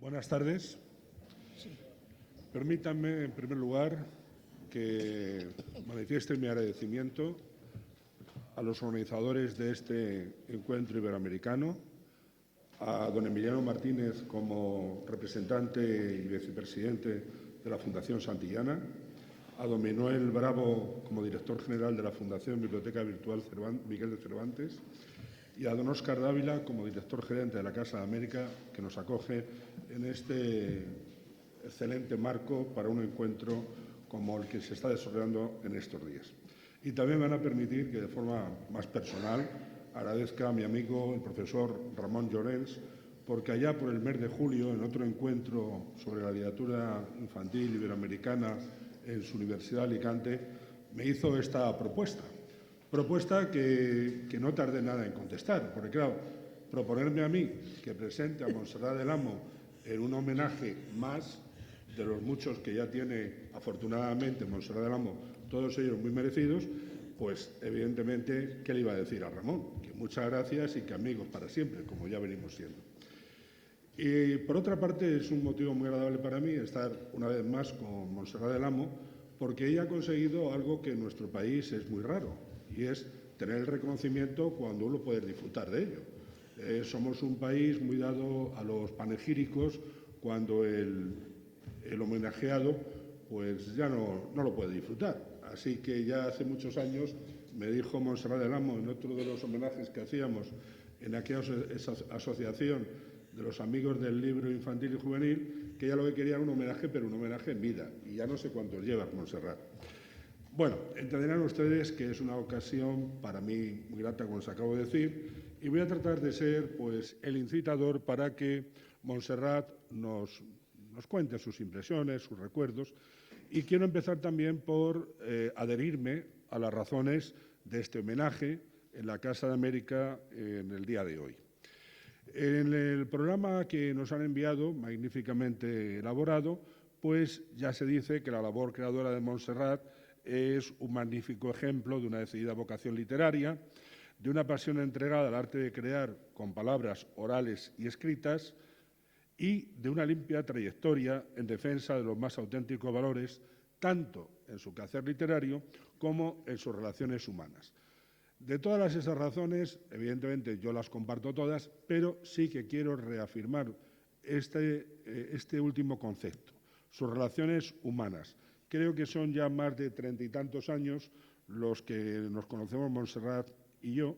Buenas tardes. Permítanme, en primer lugar, que manifieste mi agradecimiento a los organizadores de este encuentro iberoamericano, a don Emiliano Martínez como representante y vicepresidente de la Fundación Santillana, a don Manuel Bravo como director general de la Fundación Biblioteca Virtual Miguel de Cervantes y a don Óscar Dávila como director gerente de la Casa de América, que nos acoge en este excelente marco para un encuentro como el que se está desarrollando en estos días. Y también me van a permitir que de forma más personal agradezca a mi amigo el profesor Ramón Llorens, porque allá por el mes de julio, en otro encuentro sobre la literatura infantil iberoamericana en su Universidad de Alicante, me hizo esta propuesta que no tardé nada en contestar, porque claro, proponerme a mí que presente a Montserrat del Amo en un homenaje más de los muchos que ya tiene afortunadamente Montserrat del Amo, todos ellos muy merecidos, pues evidentemente, ¿qué le iba a decir a Ramón? Que muchas gracias y que amigos para siempre, como ya venimos siendo. Y por otra parte, es un motivo muy agradable para mí estar una vez más con Montserrat del Amo, porque ella ha conseguido algo que en nuestro país es muy raro, y es tener el reconocimiento cuando uno puede disfrutar de ello. Somos un país muy dado a los panegíricos cuando el homenajeado pues ya no lo puede disfrutar. Así que ya hace muchos años me dijo Montserrat del Amo en otro de los homenajes que hacíamos en aquella asociación de los amigos del libro infantil y juvenil, que ella lo que quería era un homenaje, pero un homenaje en vida. Y ya no sé cuántos lleva Montserrat. Bueno, entenderán ustedes que es una ocasión para mí muy grata, como les acabo de decir, y voy a tratar de ser pues, el incitador para que Montserrat nos cuente sus impresiones, sus recuerdos, y quiero empezar también por adherirme a las razones de este homenaje en la Casa de América en el día de hoy. En el programa que nos han enviado, magníficamente elaborado, pues ya se dice que la labor creadora de Montserrat es un magnífico ejemplo de una decidida vocación literaria, de una pasión entregada al arte de crear con palabras orales y escritas y de una limpia trayectoria en defensa de los más auténticos valores, tanto en su quehacer literario como en sus relaciones humanas. De todas esas razones, evidentemente yo las comparto todas, pero sí que quiero reafirmar este último concepto, sus relaciones humanas. Creo que son ya más de 30 y tantos años los que nos conocemos Montserrat y yo.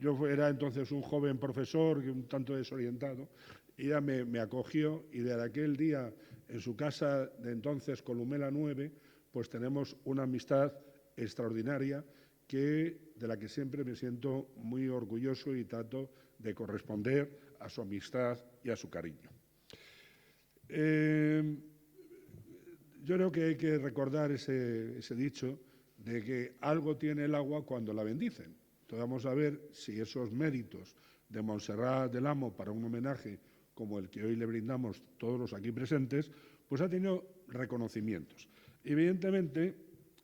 Yo era entonces un joven profesor, un tanto desorientado, y ella me acogió y desde aquel día en su casa de entonces, Columela 9, pues tenemos una amistad extraordinaria de la que siempre me siento muy orgulloso y trato de corresponder a su amistad y a su cariño. Yo creo que hay que recordar ese dicho de que algo tiene el agua cuando la bendicen. Entonces vamos a ver si esos méritos de Montserrat del Amo para un homenaje como el que hoy le brindamos todos los aquí presentes, pues ha tenido reconocimientos. Evidentemente,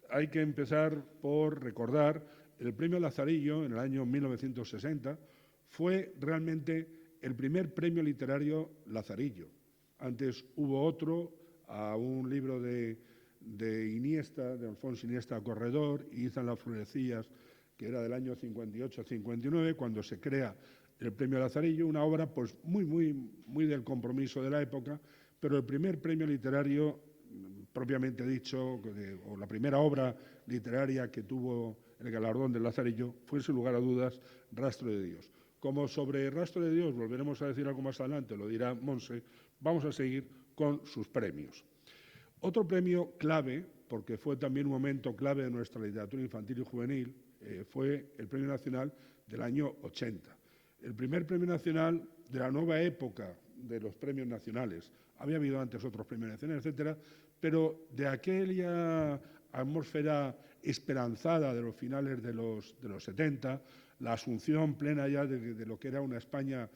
hay que empezar por recordar el premio Lazarillo en el año 1960 fue realmente el primer premio literario Lazarillo. Antes hubo otro a un libro de Iniesta, de Alfonso Iniesta Corredor, y Izan las florecillas, que era del año 58-59, cuando se crea el premio Lazarillo, una obra pues muy del compromiso de la época, pero el primer premio literario propiamente dicho, o la primera obra literaria que tuvo el galardón del Lazarillo, fue sin lugar a dudas Rastro de Dios. Como sobre Rastro de Dios volveremos a decir algo más adelante, lo dirá Monse, vamos a seguir con sus premios. Otro premio clave, porque fue también un momento clave de nuestra literatura infantil y juvenil, fue el Premio Nacional del año 80. El primer Premio Nacional de la nueva época de los premios nacionales. Había habido antes otros premios nacionales, etcétera, pero de aquella atmósfera esperanzada de los finales de los 70, la asunción plena ya de lo que era una España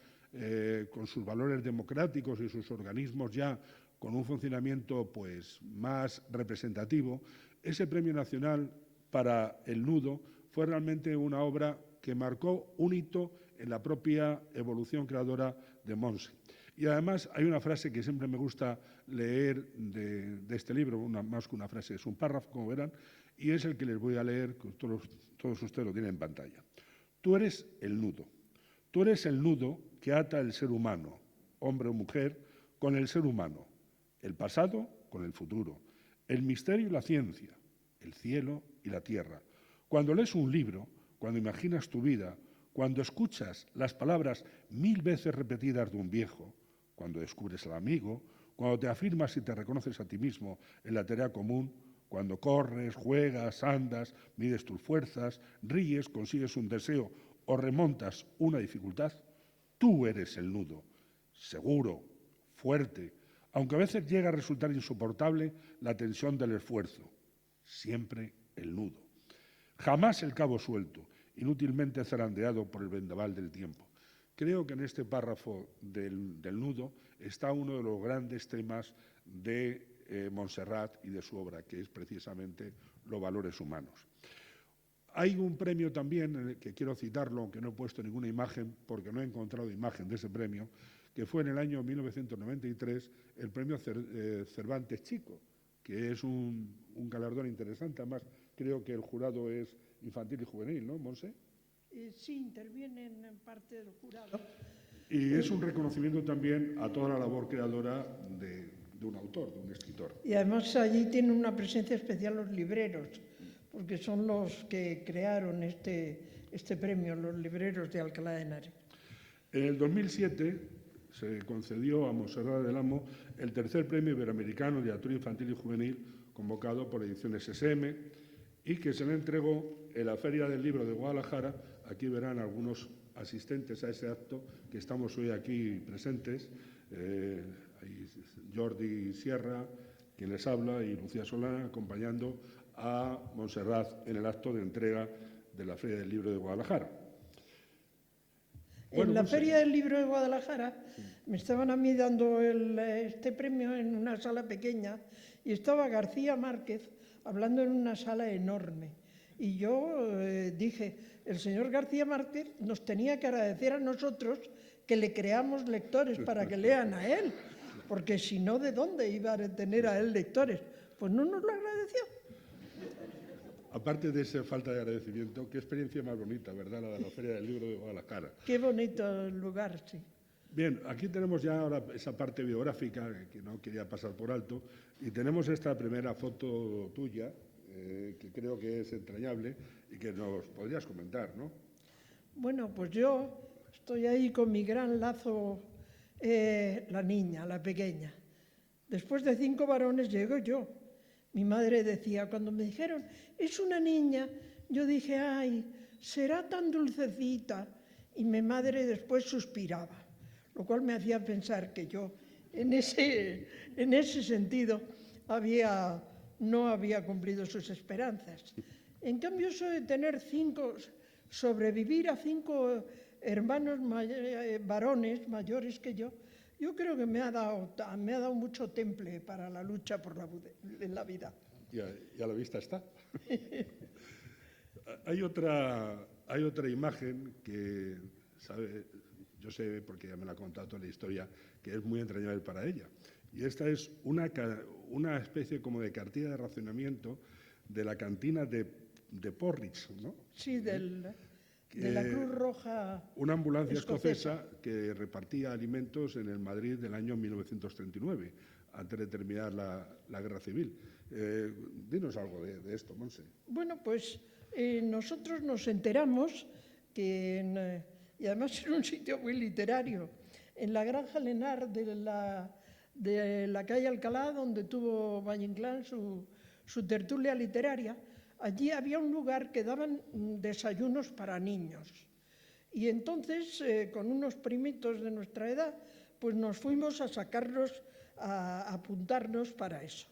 con sus valores democráticos y sus organismos ya con un funcionamiento pues, más representativo, ese Premio Nacional para El Nudo fue realmente una obra que marcó un hito en la propia evolución creadora de Monse. Y además hay una frase que siempre me gusta leer de este libro, más que una frase, es un párrafo, como verán, y es el que les voy a leer, que todos ustedes lo tienen en pantalla. Tú eres el nudo. Tú eres el nudo que ata el ser humano, hombre o mujer, con el ser humano, el pasado con el futuro, el misterio y la ciencia, el cielo y la tierra. Cuando lees un libro, cuando imaginas tu vida, cuando escuchas las palabras 1000 veces repetidas de un viejo, cuando descubres al amigo, cuando te afirmas y te reconoces a ti mismo en la tarea común, cuando corres, juegas, andas, mides tus fuerzas, ríes, consigues un deseo o remontas una dificultad, tú eres el nudo, seguro, fuerte, aunque a veces llega a resultar insoportable la tensión del esfuerzo, siempre el nudo. Jamás el cabo suelto, inútilmente zarandeado por el vendaval del tiempo. Creo que en este párrafo del nudo está uno de los grandes temas de Montserrat y de su obra, que es precisamente los valores humanos. Hay un premio también, que quiero citarlo, aunque no he puesto ninguna imagen, porque no he encontrado imagen de ese premio, que fue en el año 1993 el premio Cervantes Chico, que es un galardón interesante. Además, creo que el jurado es infantil y juvenil, ¿no, Monse? Sí, intervienen en parte del jurado. Y es un reconocimiento también a toda la labor creadora de un autor, de un escritor. Y además allí tienen una presencia especial los libreros, porque son los que crearon este premio, los libreros de Alcalá de Henares. En el 2007 se concedió a Montserrat del Amo el tercer premio iberoamericano de literatura infantil y juvenil, convocado por Ediciones SM, y que se le entregó en la Feria del Libro de Guadalajara. Aquí verán algunos asistentes a ese acto que estamos hoy aquí presentes, Jordi Sierra, quien les habla, y Lucía Solana, acompañando a Montserrat en el acto de entrega de la Feria del Libro de Guadalajara. Bueno, en la Feria del Libro de Guadalajara me estaban a mí dando este premio en una sala pequeña y estaba García Márquez hablando en una sala enorme. Y yo dije, el señor García Márquez nos tenía que agradecer a nosotros que le creamos lectores para que lean a él, porque si no, ¿de dónde iba a tener a él lectores? Pues no nos lo agradeció. Aparte de esa falta de agradecimiento, qué experiencia más bonita, ¿verdad?, la de la Feria del Libro de Guadalajara. Qué bonito lugar, sí. Bien, aquí tenemos ya ahora esa parte biográfica que no quería pasar por alto, y tenemos esta primera foto tuya, que creo que es entrañable y que nos podrías comentar, ¿no? Bueno, pues yo estoy ahí con mi gran lazo, la niña, la pequeña. Después de 5 varones llego yo. Mi madre decía, cuando me dijeron, es una niña, yo dije, ay, será tan dulcecita. Y mi madre después suspiraba, lo cual me hacía pensar que yo, en ese sentido, no había cumplido sus esperanzas. En cambio, eso de tener sobrevivir a 5 hermanos varones mayores que yo creo que me ha dado mucho temple para la lucha por la vida. Y a la vista está. Hay otra imagen que yo sé, porque ya me la ha contado toda la historia, que es muy entrañable para ella. Y esta es una especie como de cartilla de racionamiento de la cantina de Porridge, ¿no? Sí, de la Cruz Roja. Una ambulancia escocesa que repartía alimentos en el Madrid del año 1939, antes de terminar la Guerra Civil. Dinos algo de esto, Monse. Bueno, pues nosotros nos enteramos que, y además en un sitio muy literario, en la Granja Lenar de la calle Alcalá, donde tuvo Valle Inclán su tertulia literaria, allí había un lugar que daban desayunos para niños. Y entonces, con unos primitos de nuestra edad, pues nos fuimos a sacarlos, a apuntarnos para eso.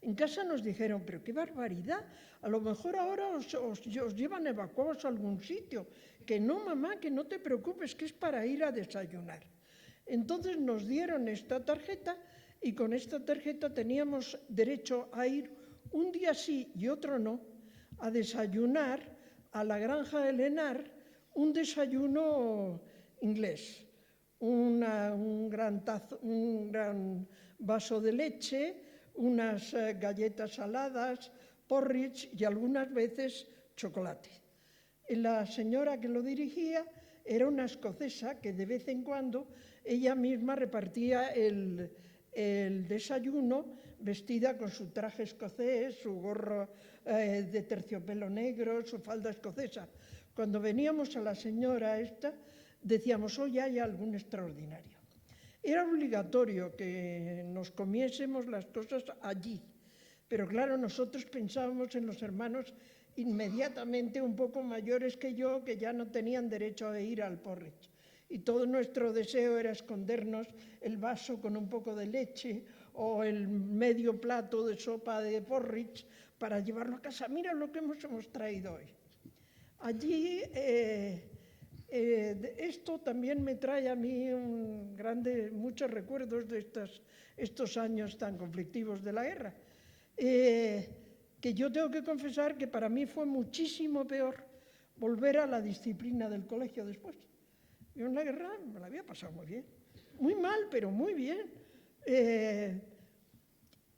En casa nos dijeron, pero qué barbaridad, a lo mejor ahora os llevan evacuados a algún sitio. Que no, mamá, que no te preocupes, que es para ir a desayunar. Entonces nos dieron esta tarjeta y con esta tarjeta teníamos derecho a ir un día sí y otro no, a desayunar a la Granja de Lenar, un desayuno inglés, un gran vaso de leche, unas galletas saladas, porridge y algunas veces chocolate. La señora que lo dirigía era una escocesa que de vez en cuando ella misma repartía el desayuno vestida con su traje escocés, su gorro de terciopelo negro, su falda escocesa. Cuando veníamos a la señora esta, decíamos, hoy hay algún extraordinario. Era obligatorio que nos comiésemos las cosas allí, pero claro, nosotros pensábamos en los hermanos inmediatamente un poco mayores que yo, que ya no tenían derecho a ir al porridge. Y todo nuestro deseo era escondernos el vaso con un poco de leche o el medio plato de sopa de porridge para llevarlo a casa. Mira lo que hemos traído hoy. Allí, esto también me trae a mí muchos recuerdos de estos años tan conflictivos de la guerra. Que yo tengo que confesar que para mí fue muchísimo peor volver a la disciplina del colegio después. Yo en la guerra me la había pasado muy bien. Muy mal, pero muy bien.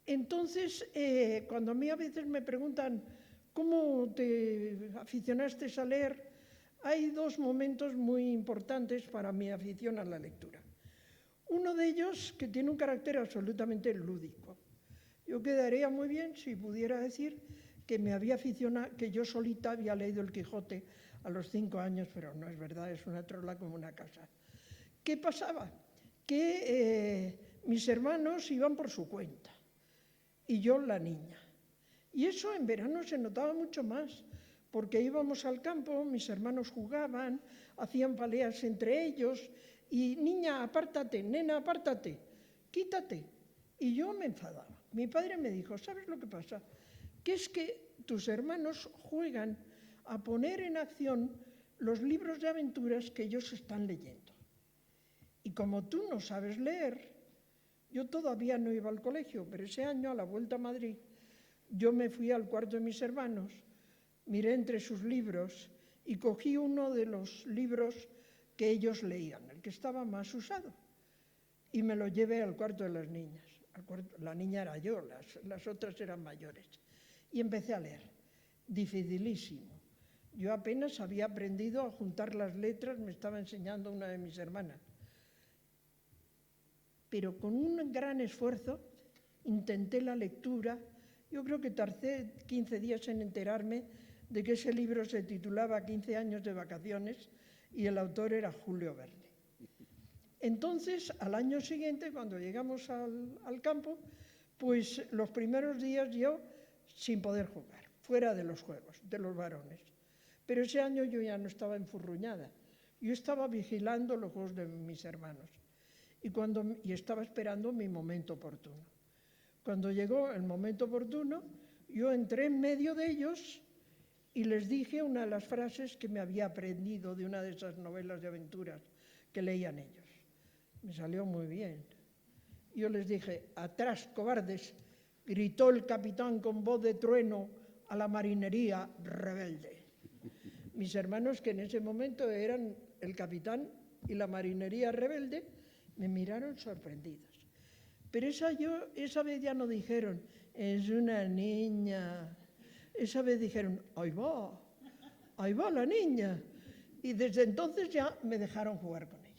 Entonces, cuando a mí a veces me preguntan ¿cómo te aficionaste a leer? Hay dos momentos muy importantes para mi afición a la lectura. Uno de ellos que tiene un carácter absolutamente lúdico. Yo quedaría muy bien si pudiera decir que me había aficionado, que yo solita había leído El Quijote a los 5 años, pero no es verdad, es una trola como una casa. ¿Qué pasaba? Que mis hermanos iban por su cuenta y yo la niña. Y eso en verano se notaba mucho más, porque íbamos al campo, mis hermanos jugaban, hacían peleas entre ellos, y niña, apártate, nena, apártate, quítate. Y yo me enfadaba. Mi padre me dijo, ¿sabes lo que pasa? Que es que tus hermanos juegan a poner en acción los libros de aventuras que ellos están leyendo. Y como tú no sabes leer, yo todavía no iba al colegio, pero ese año, a la vuelta a Madrid, yo me fui al cuarto de mis hermanos, miré entre sus libros y cogí uno de los libros que ellos leían, el que estaba más usado, y me lo llevé al cuarto de las niñas. La niña era yo, las otras eran mayores. Y empecé a leer, dificilísimo. Yo apenas había aprendido a juntar las letras, me estaba enseñando una de mis hermanas. Pero con un gran esfuerzo intenté la lectura. Yo creo que tardé 15 días en enterarme de que ese libro se titulaba 15 años de vacaciones y el autor era Julio Verne. Entonces, al año siguiente, cuando llegamos al campo, pues los primeros días yo sin poder jugar, fuera de los juegos, de los varones. Pero ese año yo ya no estaba enfurruñada, yo estaba vigilando los juegos de mis hermanos y estaba esperando mi momento oportuno. Cuando llegó el momento oportuno, yo entré en medio de ellos y les dije una de las frases que me había aprendido de una de esas novelas de aventuras que leían ellos. Me salió muy bien. Yo les dije, atrás, cobardes, gritó el capitán con voz de trueno a la marinería rebelde. Mis hermanos, que en ese momento eran el capitán y la marinería rebelde, me miraron sorprendidos. Pero esa vez ya no dijeron, es una niña. Esa vez dijeron, ahí va la niña. Y desde entonces ya me dejaron jugar con ellos.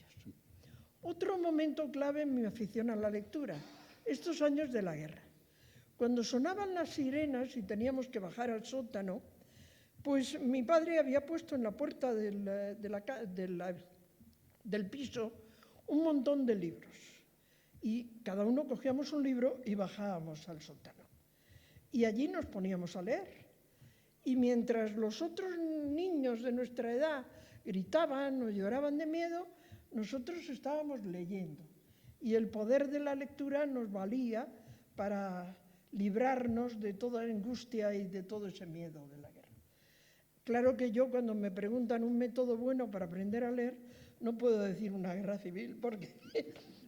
Otro momento clave en mi afición a la lectura, estos años de la guerra. Cuando sonaban las sirenas y teníamos que bajar al sótano, pues mi padre había puesto en la puerta del piso un montón de libros. Y cada uno cogíamos un libro y bajábamos al sótano. Y allí nos poníamos a leer. Y mientras los otros niños de nuestra edad gritaban o lloraban de miedo, nosotros estábamos leyendo. Y el poder de la lectura nos valía para librarnos de toda angustia y de todo ese miedo de la guerra. Claro que yo, cuando me preguntan un método bueno para aprender a leer, no puedo decir una guerra civil, porque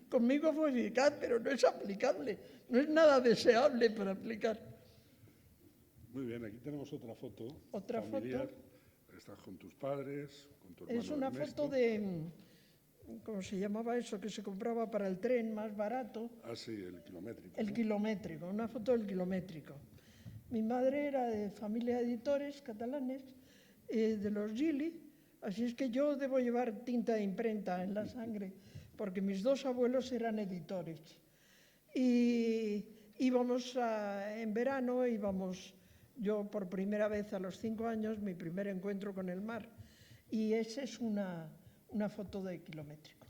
conmigo fue eficaz, pero no es aplicable, no es nada deseable para aplicar. Muy bien, aquí tenemos otra foto Otra familiar. foto. Estás con tus padres, con tu hermano Es una Ernesto. foto ¿cómo se llamaba eso que se compraba para el tren más barato? Ah, sí, el kilométrico. El ¿no? kilométrico, una foto del kilométrico. Mi madre era de familia de editores catalanes, de los Gili, así es que yo debo llevar tinta de imprenta en la sangre, porque mis dos abuelos eran editores. Y en verano íbamos, yo por primera vez a los 5 años, mi primer encuentro con el mar, y esa es una foto de kilométrico.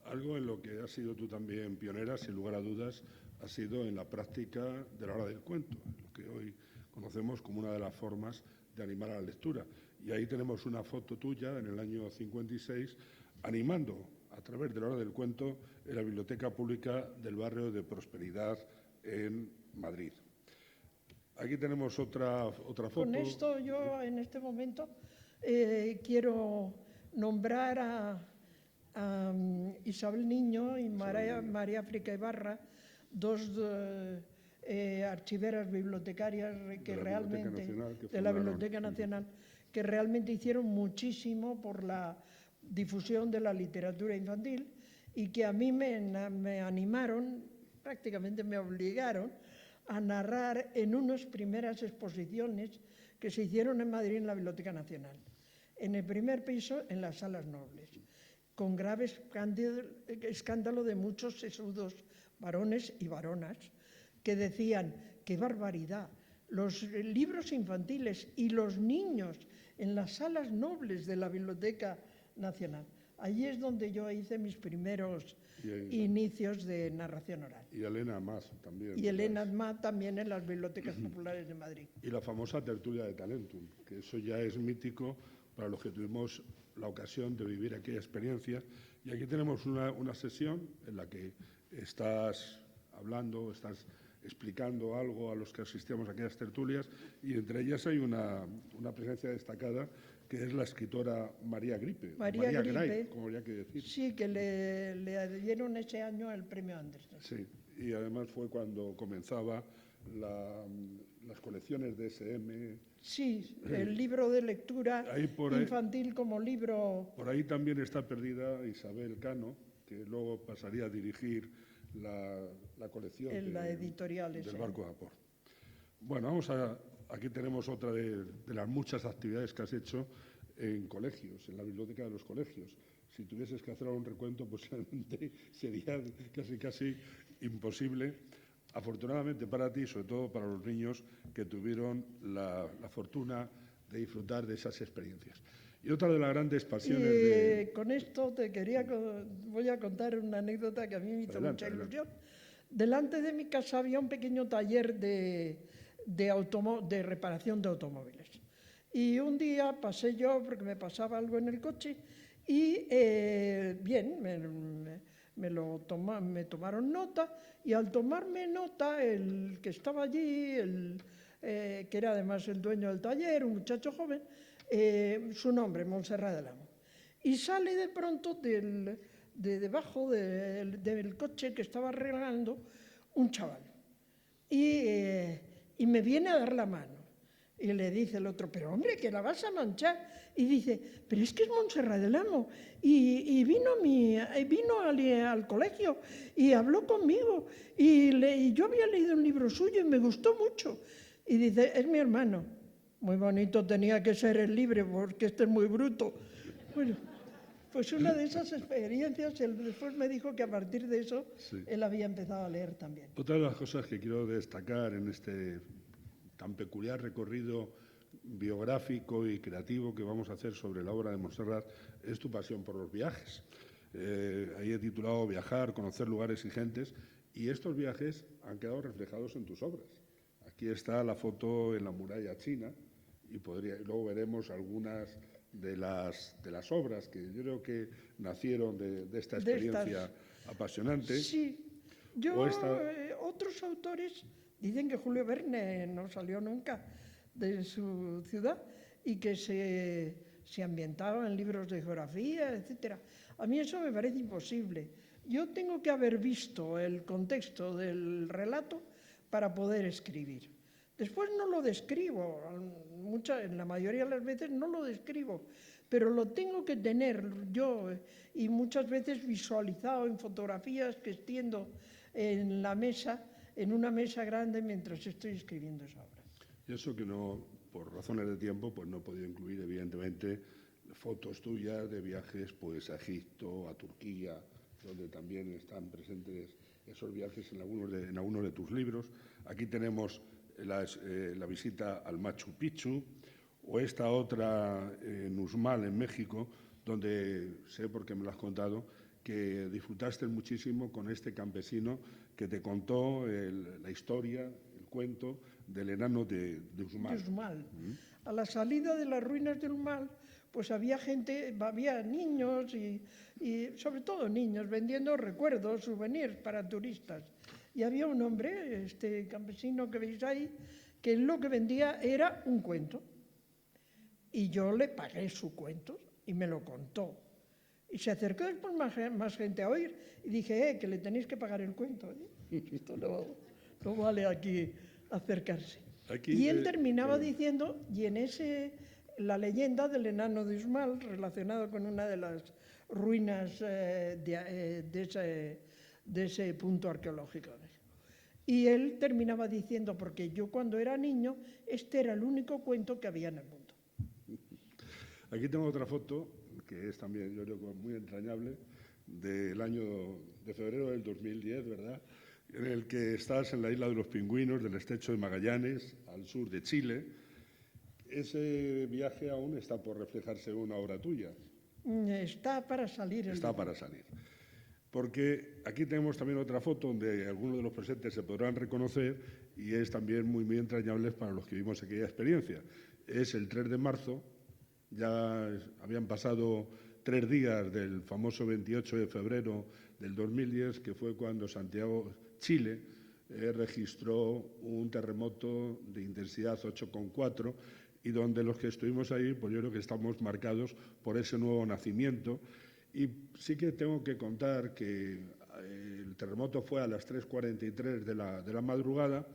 Algo en lo que has sido tú también pionera, sin lugar a dudas, ha sido en la práctica de la hora del cuento, lo que hoy conocemos como una de las formas de animar a la lectura. Y ahí tenemos una foto tuya en el año 56, animando a través de la hora del cuento en la Biblioteca Pública del barrio de Prosperidad en Madrid. Aquí tenemos otra foto. Con esto yo en este momento quiero nombrar a Isabel Niño y María África Ibarra, dos archiveras bibliotecarias que realmente de la Biblioteca Nacional, que realmente hicieron muchísimo por la difusión de la literatura infantil y que a mí me animaron, prácticamente me obligaron a narrar en unas primeras exposiciones que se hicieron en Madrid en la Biblioteca Nacional. En el primer piso, en las salas nobles, con grave escándalo de muchos sesudos varones y varonas que decían, qué barbaridad, los libros infantiles y los niños en las salas nobles de la Biblioteca Nacional. Allí es donde yo hice mis primeros inicios de narración oral. Y Elena Mas también. Y Elena Mas también en las bibliotecas populares de Madrid. Y la famosa tertulia de Talentum, que eso ya es mítico para los que tuvimos la ocasión de vivir aquella experiencia. Y aquí tenemos una sesión en la que estás hablando, estás explicando algo a los que asistíamos a aquellas tertulias, y entre ellas hay una presencia destacada, que es la escritora María Gripe. María Gripe, Gray, como habría que decir. Sí, que le dieron ese año el premio Anderson. Sí, y además fue cuando comenzaba las colecciones de SM. Sí, el libro de lectura infantil como libro. Por ahí también está perdida Isabel Cano, que luego pasaría a dirigir la colección en la editorial del Barco de Vapor. Bueno, aquí tenemos otra de las muchas actividades que has hecho en colegios, en la biblioteca de los colegios. Si tuvieses que hacer algún recuento, posiblemente sería casi imposible. Afortunadamente para ti, sobre todo para los niños que tuvieron la fortuna de disfrutar de esas experiencias. Y otra de las grandes pasiones Con esto voy a contar una anécdota que a mí me hizo mucha ilusión. Delante de mi casa había un pequeño taller de reparación de automóviles. Y un día pasé yo, porque me pasaba algo en el coche, y me tomaron nota, y al tomarme nota, el que estaba allí, que era además el dueño del taller, un muchacho joven, su nombre, Montserrat del Amo. Y sale de pronto de debajo del coche que estaba arreglando un chaval. Y me viene a dar la mano. Y le dice el otro, pero hombre, que la vas a manchar. Y dice, pero es que es Montserrat del Amo. Y vino al colegio y habló conmigo. Y yo había leído un libro suyo y me gustó mucho. Y dice, es mi hermano. Muy bonito tenía que ser el libre, porque este es muy bruto. Bueno, pues una de esas experiencias, él después me dijo que a partir de eso él había empezado a leer también. Otra de las cosas que quiero destacar en este tan peculiar recorrido biográfico y creativo que vamos a hacer sobre la obra de Montserrat es tu pasión por los viajes. Ahí he titulado Viajar, conocer lugares y gentes, y estos viajes han quedado reflejados en tus obras. Aquí está la foto en la muralla china, y luego veremos algunas de las obras que yo creo que nacieron de esta experiencia apasionante. Sí, otros autores dicen que Julio Verne no salió nunca de su ciudad y que se ambientaba en libros de geografía, etc. A mí eso me parece imposible. Yo tengo que haber visto el contexto del relato para poder escribir. Después no lo describo, en la mayoría de las veces no lo describo, pero lo tengo que tener yo y muchas veces visualizado en fotografías que extiendo en la mesa, en una mesa grande mientras estoy escribiendo esa obra. Y eso que no, por razones de tiempo, pues no he podido incluir, evidentemente, fotos tuyas de viajes pues, a Egipto, a Turquía, donde también están presentes esos viajes en algunos de tus libros. Aquí tenemos la visita al Machu Picchu, o esta otra en Uxmal, en México, donde sé, porque me lo has contado, que disfrutaste muchísimo con este campesino que te contó la historia, el cuento del enano de Uxmal. De Uxmal. A la salida de las ruinas de Uxmal, pues había gente, había niños y sobre todo niños vendiendo recuerdos, souvenirs para turistas. Y había un hombre, este campesino que veis ahí, que lo que vendía era un cuento. Y yo le pagué su cuento y me lo contó. Y se acercó después más gente a oír y dije, que le tenéis que pagar el cuento. Esto no vale aquí acercarse. Y él terminaba diciendo, y la leyenda del enano de Uxmal, relacionado con una de las ruinas de ese punto arqueológico. Y él terminaba diciendo, porque yo cuando era niño, este era el único cuento que había en el mundo. Aquí tengo otra foto, que es también, yo creo, muy entrañable, del año de febrero del 2010, ¿verdad?, en el que estás en la isla de los Pingüinos, del estrecho de Magallanes, al sur de Chile. Ese viaje aún está por reflejarse en una obra tuya. Está para salir. Está para salir. Porque aquí tenemos también otra foto donde algunos de los presentes se podrán reconocer y es también muy, muy entrañable para los que vivimos aquella experiencia. Es el 3 de marzo, ya habían pasado 3 días del famoso 28 de febrero del 2010, que fue cuando Santiago, Chile, registró un terremoto de intensidad 8,4 y donde los que estuvimos ahí, pues yo creo que estamos marcados por ese nuevo nacimiento. Y sí que tengo que contar que el terremoto fue a las 3:43 de la madrugada,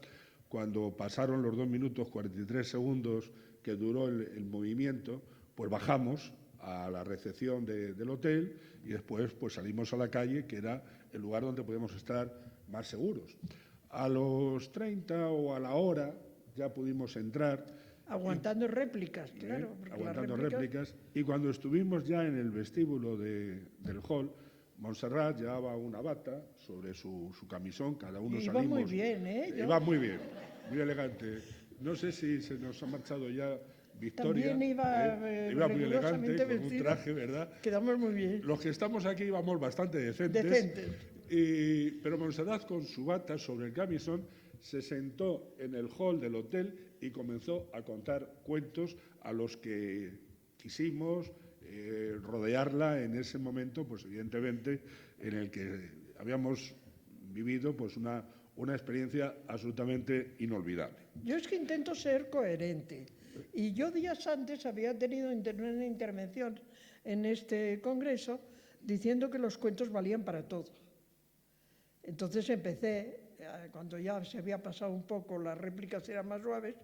cuando pasaron los 2 minutos 43 segundos que duró el movimiento, pues bajamos a la recepción del hotel y después pues salimos a la calle, que era el lugar donde podíamos estar más seguros. A los 30 o a la hora ya pudimos entrar. Aguantando réplicas, claro. Aguantando réplicas. Y cuando estuvimos ya en el vestíbulo del hall, Montserrat llevaba una bata sobre su camisón, cada uno salimos. Iba muy bien, ¿eh? Iba muy bien, muy elegante. No sé si se nos ha marchado ya Victoria. También iba muy elegante, con un traje, ¿verdad? Quedamos muy bien. Los que estamos aquí íbamos bastante decentes. Pero Montserrat, con su bata sobre el camisón, se sentó en el hall del hotel y comenzó a contar cuentos a los que quisimos rodearla en ese momento, pues evidentemente, en el que habíamos vivido pues una experiencia absolutamente inolvidable. Yo es que intento ser coherente. Y yo días antes había tenido una intervención en este congreso diciendo que los cuentos valían para todo. Entonces empecé, cuando ya se había pasado un poco, las réplicas eran más suaves,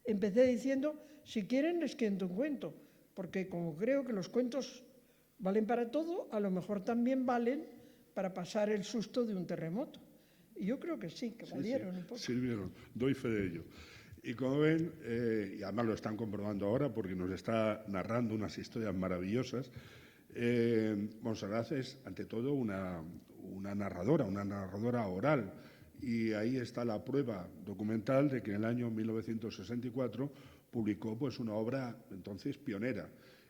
empecé diciendo, si quieren les cuento un cuento, porque como creo que los cuentos valen para todo, a lo mejor también valen para pasar el susto de un terremoto. Y yo creo que sí, que valieron un poco. Sirvieron, doy fe de ello. Y como ven, y además lo están comprobando ahora porque nos está narrando unas historias maravillosas, Montserrat es ante todo una narradora oral. Y ahí está la prueba documental de que en el año 1964 publicó pues, una obra entonces pionera.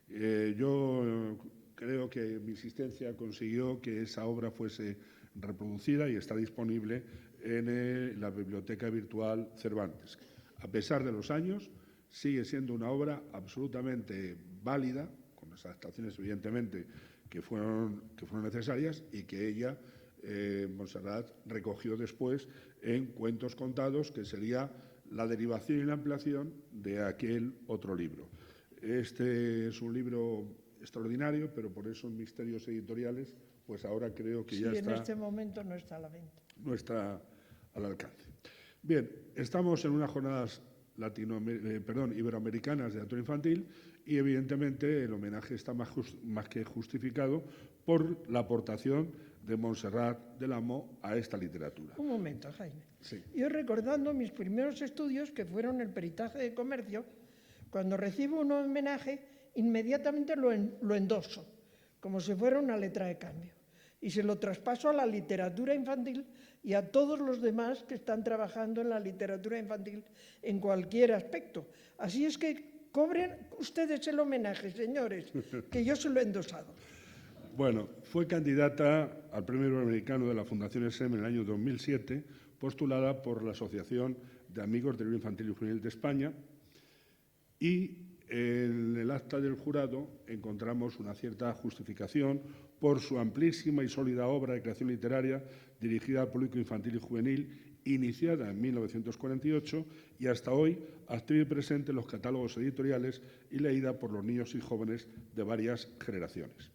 Yo creo que mi insistencia consiguió que esa obra fuese reproducida y está disponible en la biblioteca virtual Cervantes. A pesar de los años, sigue siendo una obra absolutamente válida, con las adaptaciones evidentemente que fueron necesarias y que ella, Montserrat, recogió después en Cuentos contados, que sería la derivación y la ampliación de aquel otro libro. Este es un libro extraordinario, pero por esos misterios editoriales, pues ahora creo que ya está. En este momento no está a la venta. No está al alcance. Bien, estamos en unas jornadas iberoamericanas de teatro infantil y evidentemente el homenaje está más que justificado por la aportación de Montserrat del Amo a esta literatura. Un momento, Jaime. Sí. Yo recordando mis primeros estudios, que fueron el peritaje de comercio, cuando recibo un homenaje, inmediatamente lo endoso, como si fuera una letra de cambio. Y se lo traspaso a la literatura infantil y a todos los demás que están trabajando en la literatura infantil en cualquier aspecto. Así es que cobren ustedes el homenaje, señores, que yo se lo he endosado. Bueno, fue candidata al Premio Iberoamericano de la Fundación SEM en el año 2007, postulada por la Asociación de Amigos del Libro Infantil y Juvenil de España, y en el acta del jurado encontramos una cierta justificación por su amplísima y sólida obra de creación literaria dirigida al público infantil y juvenil, iniciada en 1948 y hasta hoy activa y presente en los catálogos editoriales y leída por los niños y jóvenes de varias generaciones.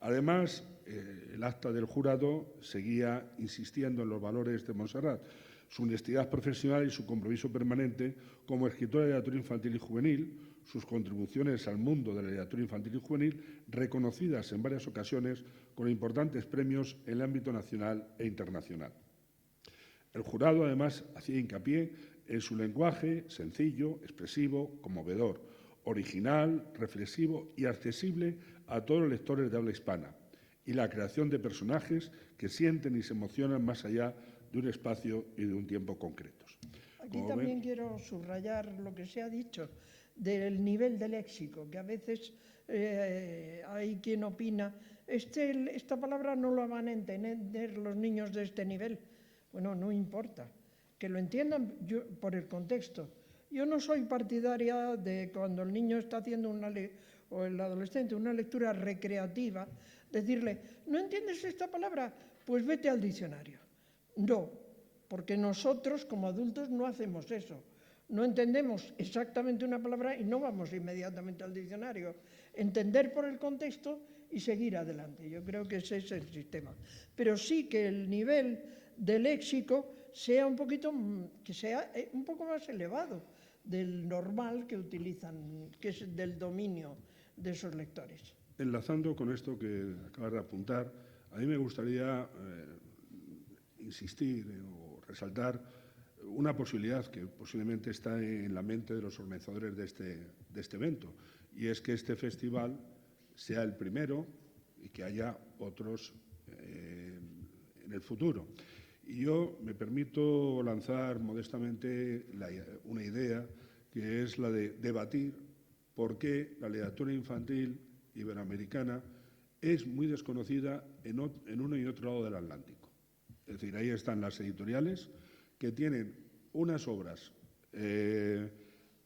Además, el acta del jurado seguía insistiendo en los valores de Montserrat, su honestidad profesional y su compromiso permanente como escritora de literatura infantil y juvenil, sus contribuciones al mundo de la literatura infantil y juvenil, reconocidas en varias ocasiones con importantes premios en el ámbito nacional e internacional. El jurado, además, hacía hincapié en su lenguaje sencillo, expresivo, conmovedor, original, reflexivo y accesible a todos los lectores de habla hispana, y la creación de personajes que sienten y se emocionan más allá de un espacio y de un tiempo concretos. Aquí también quiero subrayar lo que se ha dicho del nivel de léxico, que a veces hay quien opina, esta palabra no la van a entender los niños de este nivel. Bueno, no importa, que lo entiendan por el contexto. Yo no soy partidaria de cuando el niño está haciendo o el adolescente una lectura recreativa, decirle, ¿no entiendes esta palabra? Pues vete al diccionario. No, porque nosotros como adultos no hacemos eso. No entendemos exactamente una palabra y no vamos inmediatamente al diccionario. Entender por el contexto y seguir adelante. Yo creo que ese es el sistema. Pero sí que el nivel de léxico sea un poco más elevado del normal que utilizan, que es del dominio de esos lectores. Enlazando con esto que acabas de apuntar, a mí me gustaría insistir o resaltar una posibilidad que posiblemente está en la mente de los organizadores de este evento, y es que este festival sea el primero y que haya otros en el futuro. Y yo me permito lanzar modestamente una idea, que es la de debatir por qué la literatura infantil iberoamericana es muy desconocida en uno y otro lado del Atlántico. Es decir, ahí están las editoriales que tienen unas obras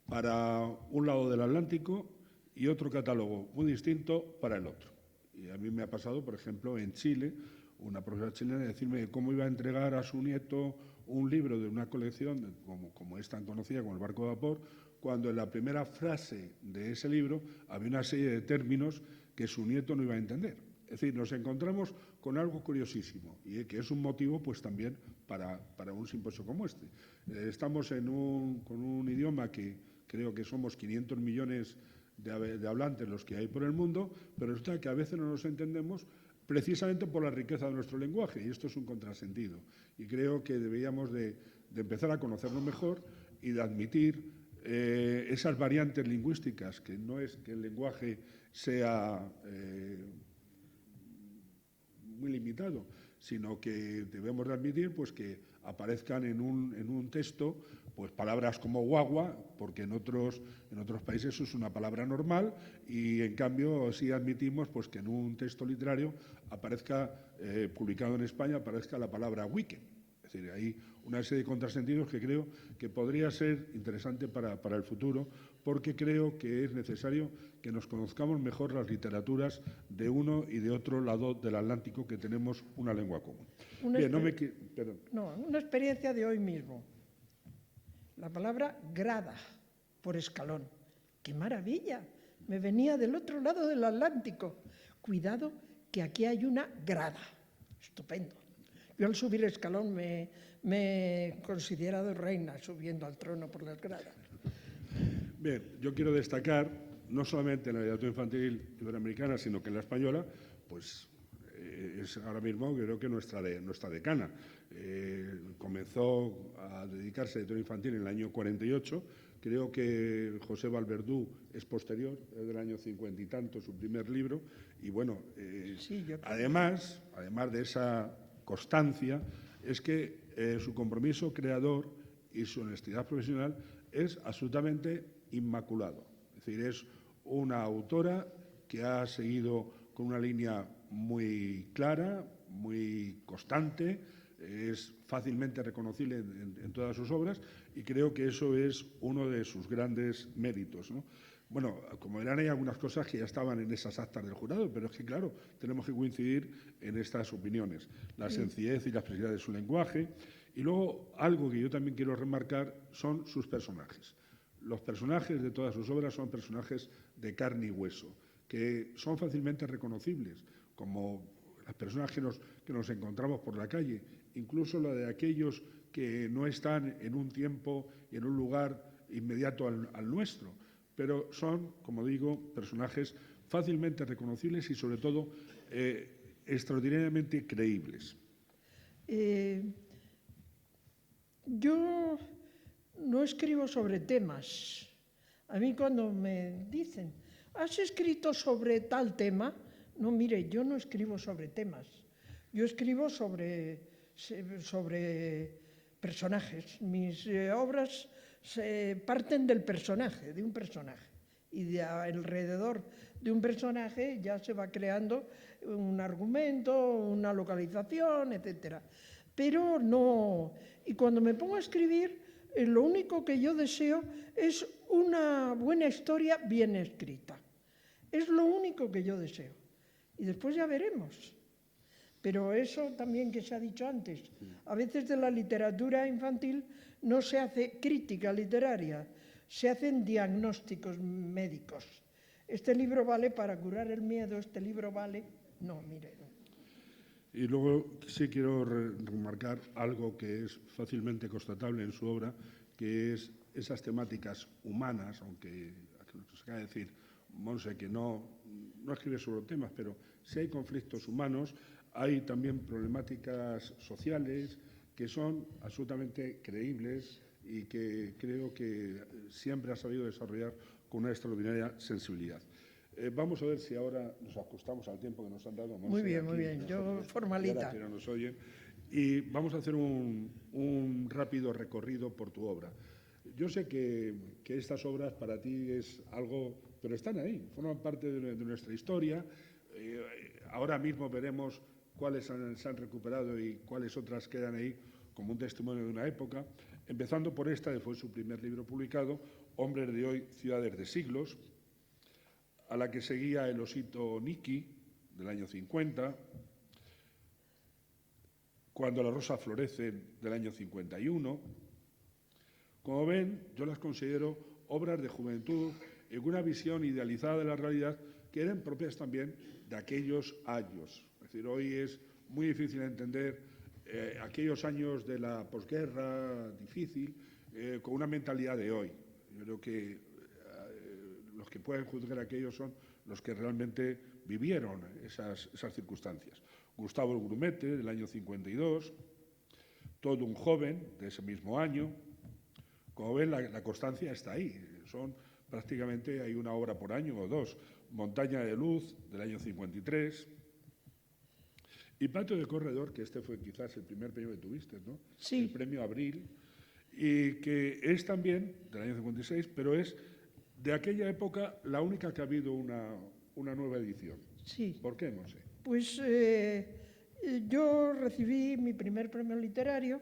para un lado del Atlántico y otro catálogo muy distinto para el otro. Y a mí me ha pasado, por ejemplo, en Chile, una profesora chilena decirme cómo iba a entregar a su nieto un libro de una colección, como es tan conocida como El barco de vapor, cuando en la primera frase de ese libro había una serie de términos que su nieto no iba a entender. Es decir, nos encontramos con algo curiosísimo y que es un motivo pues también para un simposio como este. Estamos con un idioma que creo que somos 500 millones de hablantes los que hay por el mundo, pero resulta que a veces no nos entendemos precisamente por la riqueza de nuestro lenguaje, y esto es un contrasentido. Y creo que deberíamos de empezar a conocerlo mejor y de admitir esas variantes lingüísticas, que no es que el lenguaje sea muy limitado, sino que debemos de admitir pues, que aparezcan en un texto pues, palabras como guagua, porque en otros países eso es una palabra normal, y en cambio sí admitimos pues, que en un texto literario aparezca, publicado en España, aparezca la palabra weekend. Es decir, hay una serie de contrasentidos que creo que podría ser interesante para el futuro, porque creo que es necesario que nos conozcamos mejor las literaturas de uno y de otro lado del Atlántico, que tenemos una lengua común. Una experiencia de hoy mismo. La palabra grada por escalón. ¡Qué maravilla! Me venía del otro lado del Atlántico. Cuidado, que aquí hay una grada. Estupendo. Yo al subir el escalón me he considerado reina subiendo al trono por las gradas. Bien, yo quiero destacar no solamente en la literatura infantil iberoamericana, sino que en la española, pues es ahora mismo creo que nuestra decana. Comenzó a dedicarse a literatura infantil en el año 48. Creo que José Valverdú es posterior, es del año 50 y tanto, su primer libro. Y bueno, Sí, además de esa constancia, es que su compromiso creador y su honestidad profesional es absolutamente inmaculado. Es decir, es una autora que ha seguido con una línea muy clara, muy constante, es fácilmente reconocible en todas sus obras y creo que eso es uno de sus grandes méritos, ¿no? Bueno, como verán, hay algunas cosas que ya estaban en esas actas del jurado, pero es que, claro, tenemos que coincidir en estas opiniones. La sencillez y la expresividad de su lenguaje. Y luego, algo que yo también quiero remarcar son sus personajes. Los personajes de todas sus obras son personajes de carne y hueso, que son fácilmente reconocibles, como las personas que nos encontramos por la calle, incluso la de aquellos que no están en un tiempo y en un lugar inmediato al nuestro, pero son, como digo, personajes fácilmente reconocibles y, sobre todo, extraordinariamente creíbles. Yo no escribo sobre temas. A mí cuando me dicen, ¿has escrito sobre tal tema? No, mire, yo no escribo sobre temas. Yo escribo sobre personajes. Mis obras parten del personaje, de un personaje. Y de alrededor de un personaje ya se va creando un argumento, una localización, etc. Pero no... Y cuando me pongo a escribir, lo único que yo deseo es una buena historia bien escrita. Es lo único que yo deseo. Y después ya veremos. Pero eso también que se ha dicho antes, a veces de la literatura infantil no se hace crítica literaria, se hacen diagnósticos médicos. Este libro vale para curar el miedo, este libro vale... No, mire. No. Y luego sí quiero remarcar algo que es fácilmente constatable en su obra, que es esas temáticas humanas, aunque se acaba de decir, Monse, que no escribe sobre temas, pero si hay conflictos humanos, hay también problemáticas sociales que son absolutamente creíbles y que creo que siempre ha sabido desarrollar con una extraordinaria sensibilidad. Vamos a ver si ahora nos ajustamos al tiempo que nos han dado. Muy bien. Yo formalita. Que no nos oyen. Y vamos a hacer un rápido recorrido por tu obra. Yo sé que estas obras para ti es algo, pero están ahí, forman parte de nuestra historia. Ahora mismo veremos cuáles se han recuperado y cuáles otras quedan ahí como un testimonio de una época, empezando por esta, que fue su primer libro publicado, Hombres de hoy, ciudades de siglos, a la que seguía El osito Nicky, del año 50, Cuando la rosa florece, del año 51. Como ven, yo las considero obras de juventud y con una visión idealizada de la realidad que eran propias también de aquellos años. Es decir, hoy es muy difícil entender aquellos años de la posguerra difícil con una mentalidad de hoy. Yo creo que los que pueden juzgar aquellos son los que realmente vivieron esas circunstancias. Gustavo el Grumete, del año 52, Todo un joven, de ese mismo año. Como ven, la constancia está ahí. Son prácticamente, hay una obra por año o dos. Montaña de luz, del año 53. Y Patio de corredor, que este fue quizás el primer premio que tuviste, ¿no? Sí. El premio Abril, y que es también del año 56, pero es de aquella época la única que ha habido una nueva edición. Sí. ¿Por qué, Monse? Pues yo recibí mi primer premio literario,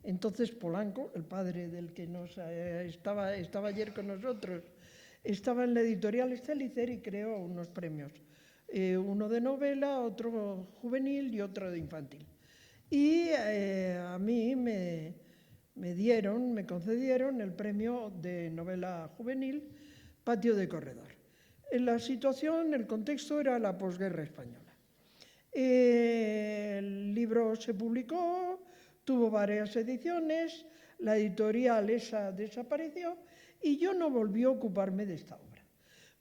entonces Polanco, el padre del que estaba ayer con nosotros, estaba en la editorial Estelicer y creó unos premios, uno de novela, otro juvenil y otro de infantil. Y a mí me concedieron el premio de novela juvenil Patio de corredor. La situación, el contexto era la posguerra española. El libro se publicó, tuvo varias ediciones, la editorial esa desapareció y yo no volví a ocuparme de esta obra.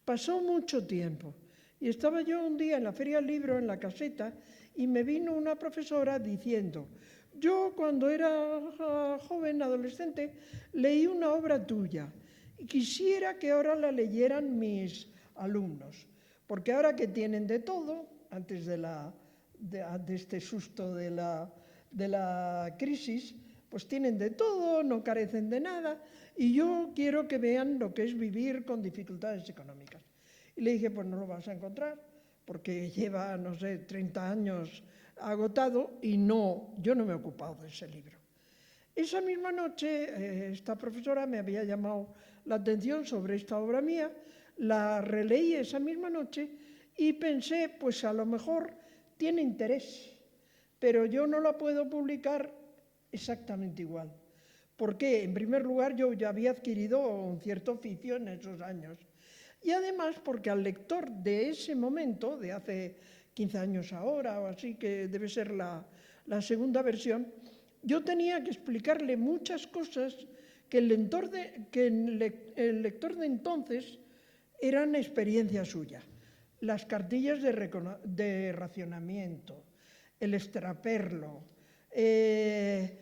Pasó mucho tiempo y estaba yo un día en la Feria del Libro, en la caseta, y me vino una profesora diciendo: yo cuando era joven, adolescente, leí una obra tuya y quisiera que ahora la leyeran mis alumnos, porque ahora que tienen de todo, antes de este susto de la crisis, pues tienen de todo, no carecen de nada, y yo quiero que vean lo que es vivir con dificultades económicas. Y le dije, pues no lo vas a encontrar, porque lleva, no sé, 30 años agotado y yo no me he ocupado de ese libro. Esa misma noche, esta profesora me había llamado la atención sobre esta obra mía, la releí esa misma noche y pensé, pues a lo mejor tiene interés, pero yo no la puedo publicar exactamente igual. Porque, en primer lugar, yo ya había adquirido un cierto oficio en esos años. Y además porque al lector de ese momento, de hace 15 años ahora o así, que debe ser la segunda versión, yo tenía que explicarle muchas cosas que el lector de entonces eran experiencia suya. Las cartillas de racionamiento, el extraperlo, el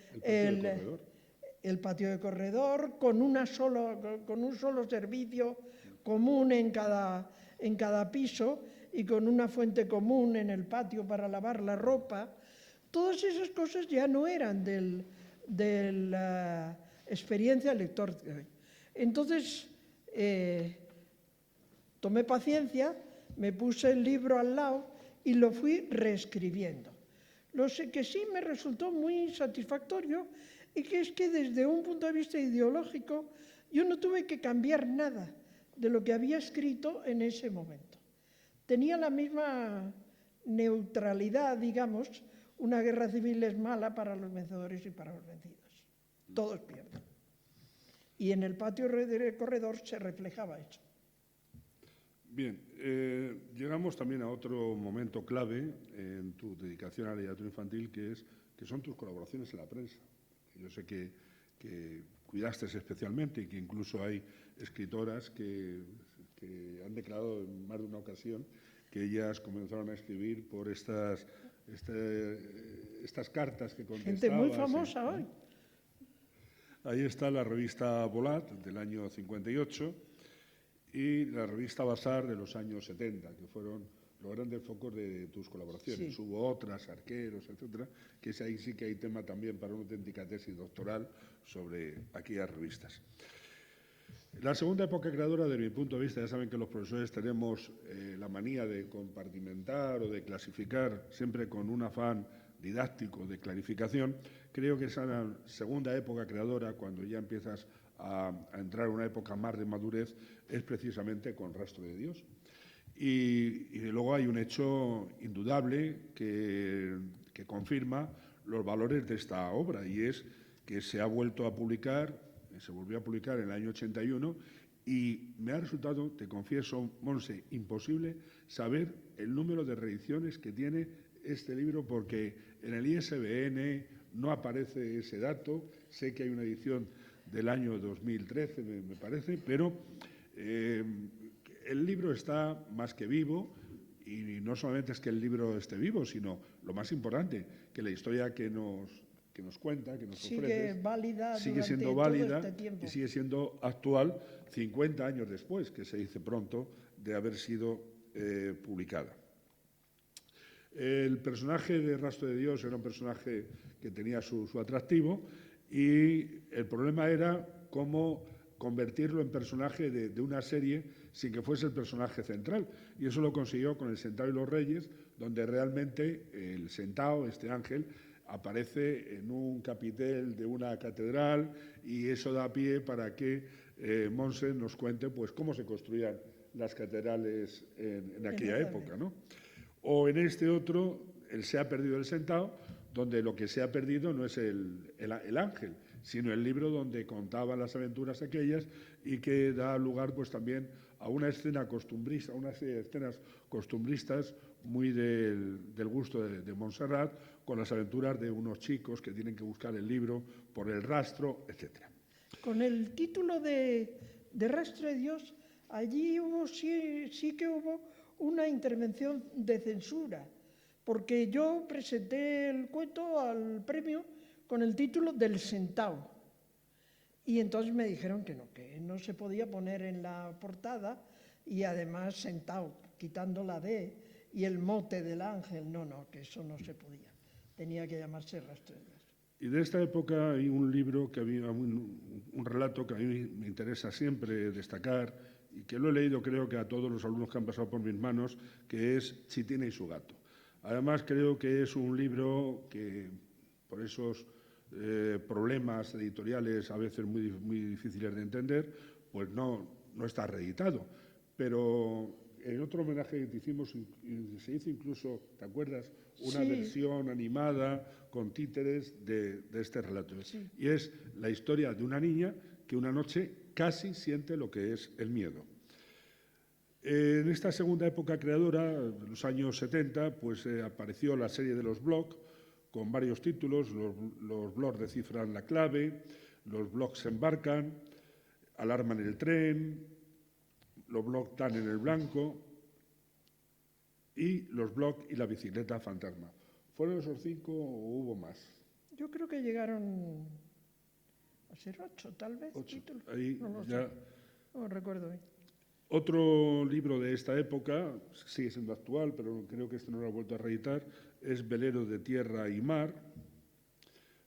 patio de corredor con un solo servicio común en cada piso y con una fuente común en el patio para lavar la ropa. Todas esas cosas ya no eran de la experiencia del lector de hoy. Entonces, tomé paciencia, me puse el libro al lado y lo fui reescribiendo. Lo sé que sí me resultó muy satisfactorio y que es que desde un punto de vista ideológico yo no tuve que cambiar nada de lo que había escrito en ese momento. Tenía la misma neutralidad, digamos. Una guerra civil es mala para los vencedores y para los vencidos. Todos pierden. Y en el patio de corredor se reflejaba eso. Bien, llegamos también a otro momento clave en tu dedicación a la literatura infantil, que son tus colaboraciones en la prensa. Yo sé que cuidaste especialmente y que incluso hay escritoras que han declarado en más de una ocasión que ellas comenzaron a escribir por estas cartas que contestabas. Gente muy famosa hoy. Ahí está la revista Volat del año 58 y la revista Basar de los años 70, que fueron los grandes focos de tus colaboraciones. Sí. Hubo otras, Arqueros, etcétera, que ahí sí que hay tema también para una auténtica tesis doctoral sobre aquellas revistas. La segunda época creadora, desde mi punto de vista, ya saben que los profesores tenemos la manía de compartimentar o de clasificar, siempre con un afán didáctico de clarificación. Creo que esa segunda época creadora, cuando ya empiezas a entrar en una época más de madurez, es precisamente con Rastro de Dios. Y luego hay un hecho indudable que confirma los valores de esta obra, y es que se ha vuelto a publicar, se volvió a publicar en el año 81, y me ha resultado, te confieso, Monse, imposible saber el número de reediciones que tiene este libro, porque en el ISBN no aparece ese dato. Sé que hay una edición del año 2013, me parece, pero el libro está más que vivo, y no solamente es que el libro esté vivo, sino lo más importante, que la historia que nos cuenta, que nos ofrece, sigue siendo válida y sigue siendo actual 50 años después, que se dice pronto, de haber sido publicada. El personaje de Rastro de Dios era un personaje que tenía su atractivo, y el problema era cómo convertirlo en personaje de una serie sin que fuese el personaje central. Y eso lo consiguió con El Sentao y los Reyes, donde realmente el Sentao, este ángel, aparece en un capitel de una catedral, y eso da pie para que Monse nos cuente pues cómo se construían las catedrales en aquella época, ¿no? O en este otro, el Se ha perdido el Sentao, donde lo que se ha perdido no es el ángel, sino el libro donde contaba las aventuras aquellas, y que da lugar pues también a una escena costumbrista, una serie de escenas costumbristas muy del gusto de Montserrat, con las aventuras de unos chicos que tienen que buscar el libro por el rastro, etc. Con el título de Rastro de Dios Allí sí que hubo una intervención de censura, porque yo presenté el cuento al premio con el título del Sentao. Y entonces me dijeron que no se podía poner en la portada y además sentado, quitando la D y el mote del ángel. No, que eso no se podía. Tenía que llamarse Rastreras. Y de esta época hay un libro, un relato que a mí me interesa siempre destacar y que lo he leído creo que a todos los alumnos que han pasado por mis manos, que es Chitina y su gato. Además creo que es un libro que por esos problemas editoriales a veces muy difíciles de entender, pues no está reeditado. Pero en otro homenaje que te hicimos, se hizo incluso, ¿te acuerdas? Una versión animada con títeres de este relato. Sí. Y es la historia de una niña que una noche casi siente lo que es el miedo. En esta segunda época creadora, en los años 70, pues apareció la serie de los blogs, con varios títulos. Los blogs descifran la clave, los blogs se embarcan, alarman el tren, los blogs dan en el blanco y los blogs y la bicicleta fantasma. ¿Fueron esos 5 o hubo más? Yo creo que llegaron a ser 8, tal vez. 8. Títulos. Ahí No lo ya... sé. No recuerdo bien. Otro libro de esta época, sigue siendo actual, pero creo que este no lo ha vuelto a reeditar, es Velero de Tierra y Mar.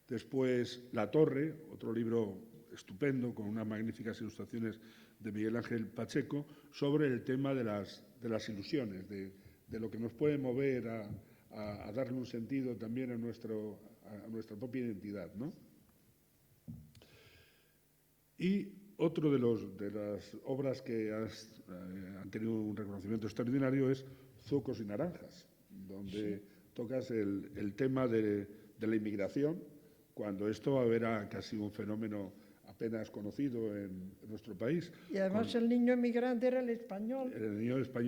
Después La Torre, otro libro estupendo, con unas magníficas ilustraciones de Miguel Ángel Pacheco, sobre el tema de las ilusiones, de lo que nos puede mover a darle un sentido también a nuestra propia identidad, ¿no? Y otro de las obras que han tenido un reconocimiento extraordinario es Zucos y Naranjas, donde tocas el tema de la inmigración, cuando esto era casi un fenómeno apenas conocido en nuestro país. Y además el niño emigrante era el español,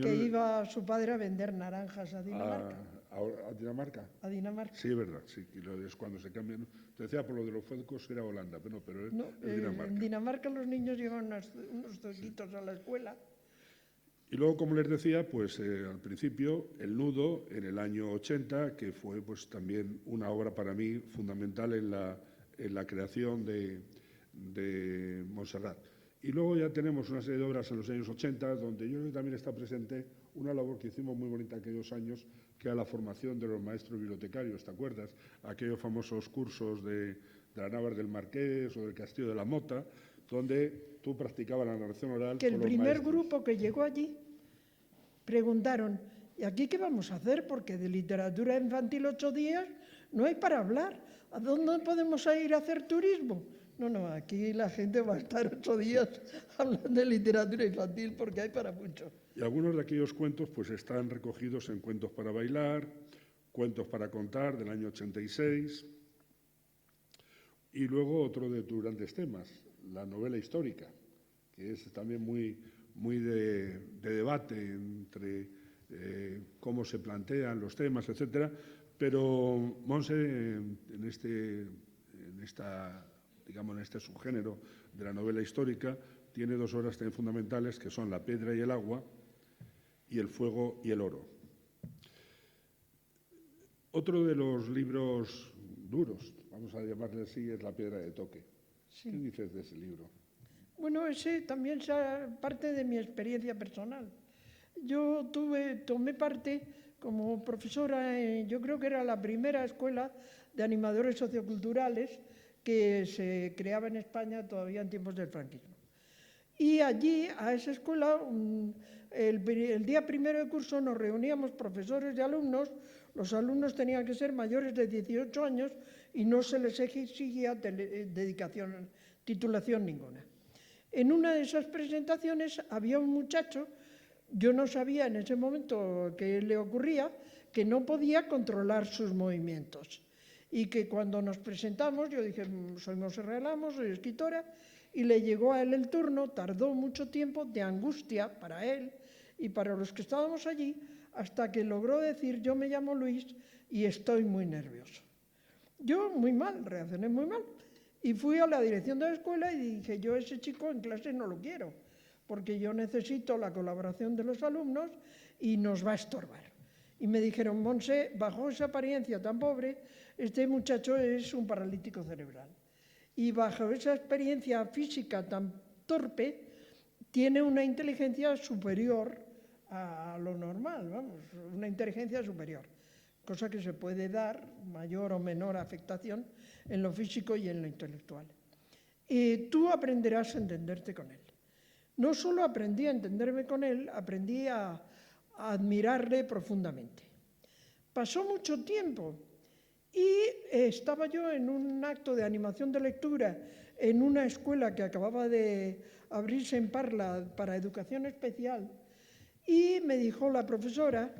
que iba su padre a vender naranjas a Dinamarca. ¿A Dinamarca? A Dinamarca. Sí, es verdad, sí, y es cuando se cambian. Te decía por lo de los zuecos era Holanda, pero es Dinamarca. En Dinamarca los niños llevan unos zuequitos a la escuela. Y luego, como les decía, pues al principio, El Nudo, en el año 80, que fue pues también una obra para mí fundamental en la creación de Montserrat. Y luego ya tenemos una serie de obras en los años 80, donde yo creo que también está presente una labor que hicimos muy bonita aquellos años, que era la formación de los maestros bibliotecarios, ¿te acuerdas? Aquellos famosos cursos de la Navas del Marqués o del Castillo de la Mota, donde tú practicabas la narración oral. Que el primer grupo que llegó allí preguntaron, ¿y aquí qué vamos a hacer? Porque de literatura infantil 8 días no hay para hablar. ¿A dónde podemos ir a hacer turismo? No, aquí la gente va a estar 8 días hablando de literatura infantil porque hay para mucho. Y algunos de aquellos cuentos pues están recogidos en Cuentos para bailar, Cuentos para contar, del año 86, y luego otro de tus grandes temas, la novela histórica, que es también muy de debate entre cómo se plantean los temas, etcétera, pero Monse en este subgénero de la novela histórica tiene 2 obras también fundamentales, que son La piedra y el agua y El fuego y el oro. Otro de los libros duros, vamos a llamarle así, es La piedra de toque. Sí. ¿Qué dices de ese libro? Bueno, ese también es parte de mi experiencia personal. Yo tomé parte como profesora, yo creo que era la primera escuela de animadores socioculturales que se creaba en España todavía en tiempos del franquismo. Y allí, a esa escuela, el día primero de curso nos reuníamos profesores y alumnos. Los alumnos tenían que ser mayores de 18 años y no se les exigía titulación ninguna. En una de esas presentaciones había un muchacho, yo no sabía en ese momento qué le ocurría, que no podía controlar sus movimientos. Y que cuando nos presentamos, yo dije, soy Montserrat Lamo, soy escritora, y le llegó a él el turno, tardó mucho tiempo de angustia para él y para los que estábamos allí, hasta que logró decir, yo me llamo Luis y estoy muy nervioso. Yo muy mal, reaccioné muy mal. Y fui a la dirección de la escuela y dije, yo ese chico en clase no lo quiero, porque yo necesito la colaboración de los alumnos y nos va a estorbar. Y me dijeron, Montse, bajo esa apariencia tan pobre, este muchacho es un paralítico cerebral. Y bajo esa experiencia física tan torpe, tiene una inteligencia superior a lo normal, vamos, una inteligencia superior, cosa que se puede dar, mayor o menor afectación, en lo físico y en lo intelectual. Y tú aprenderás a entenderte con él. No solo aprendí a entenderme con él, aprendí a admirarle profundamente. Pasó mucho tiempo y estaba yo en un acto de animación de lectura en una escuela que acababa de abrirse en Parla para educación especial y me dijo la profesora,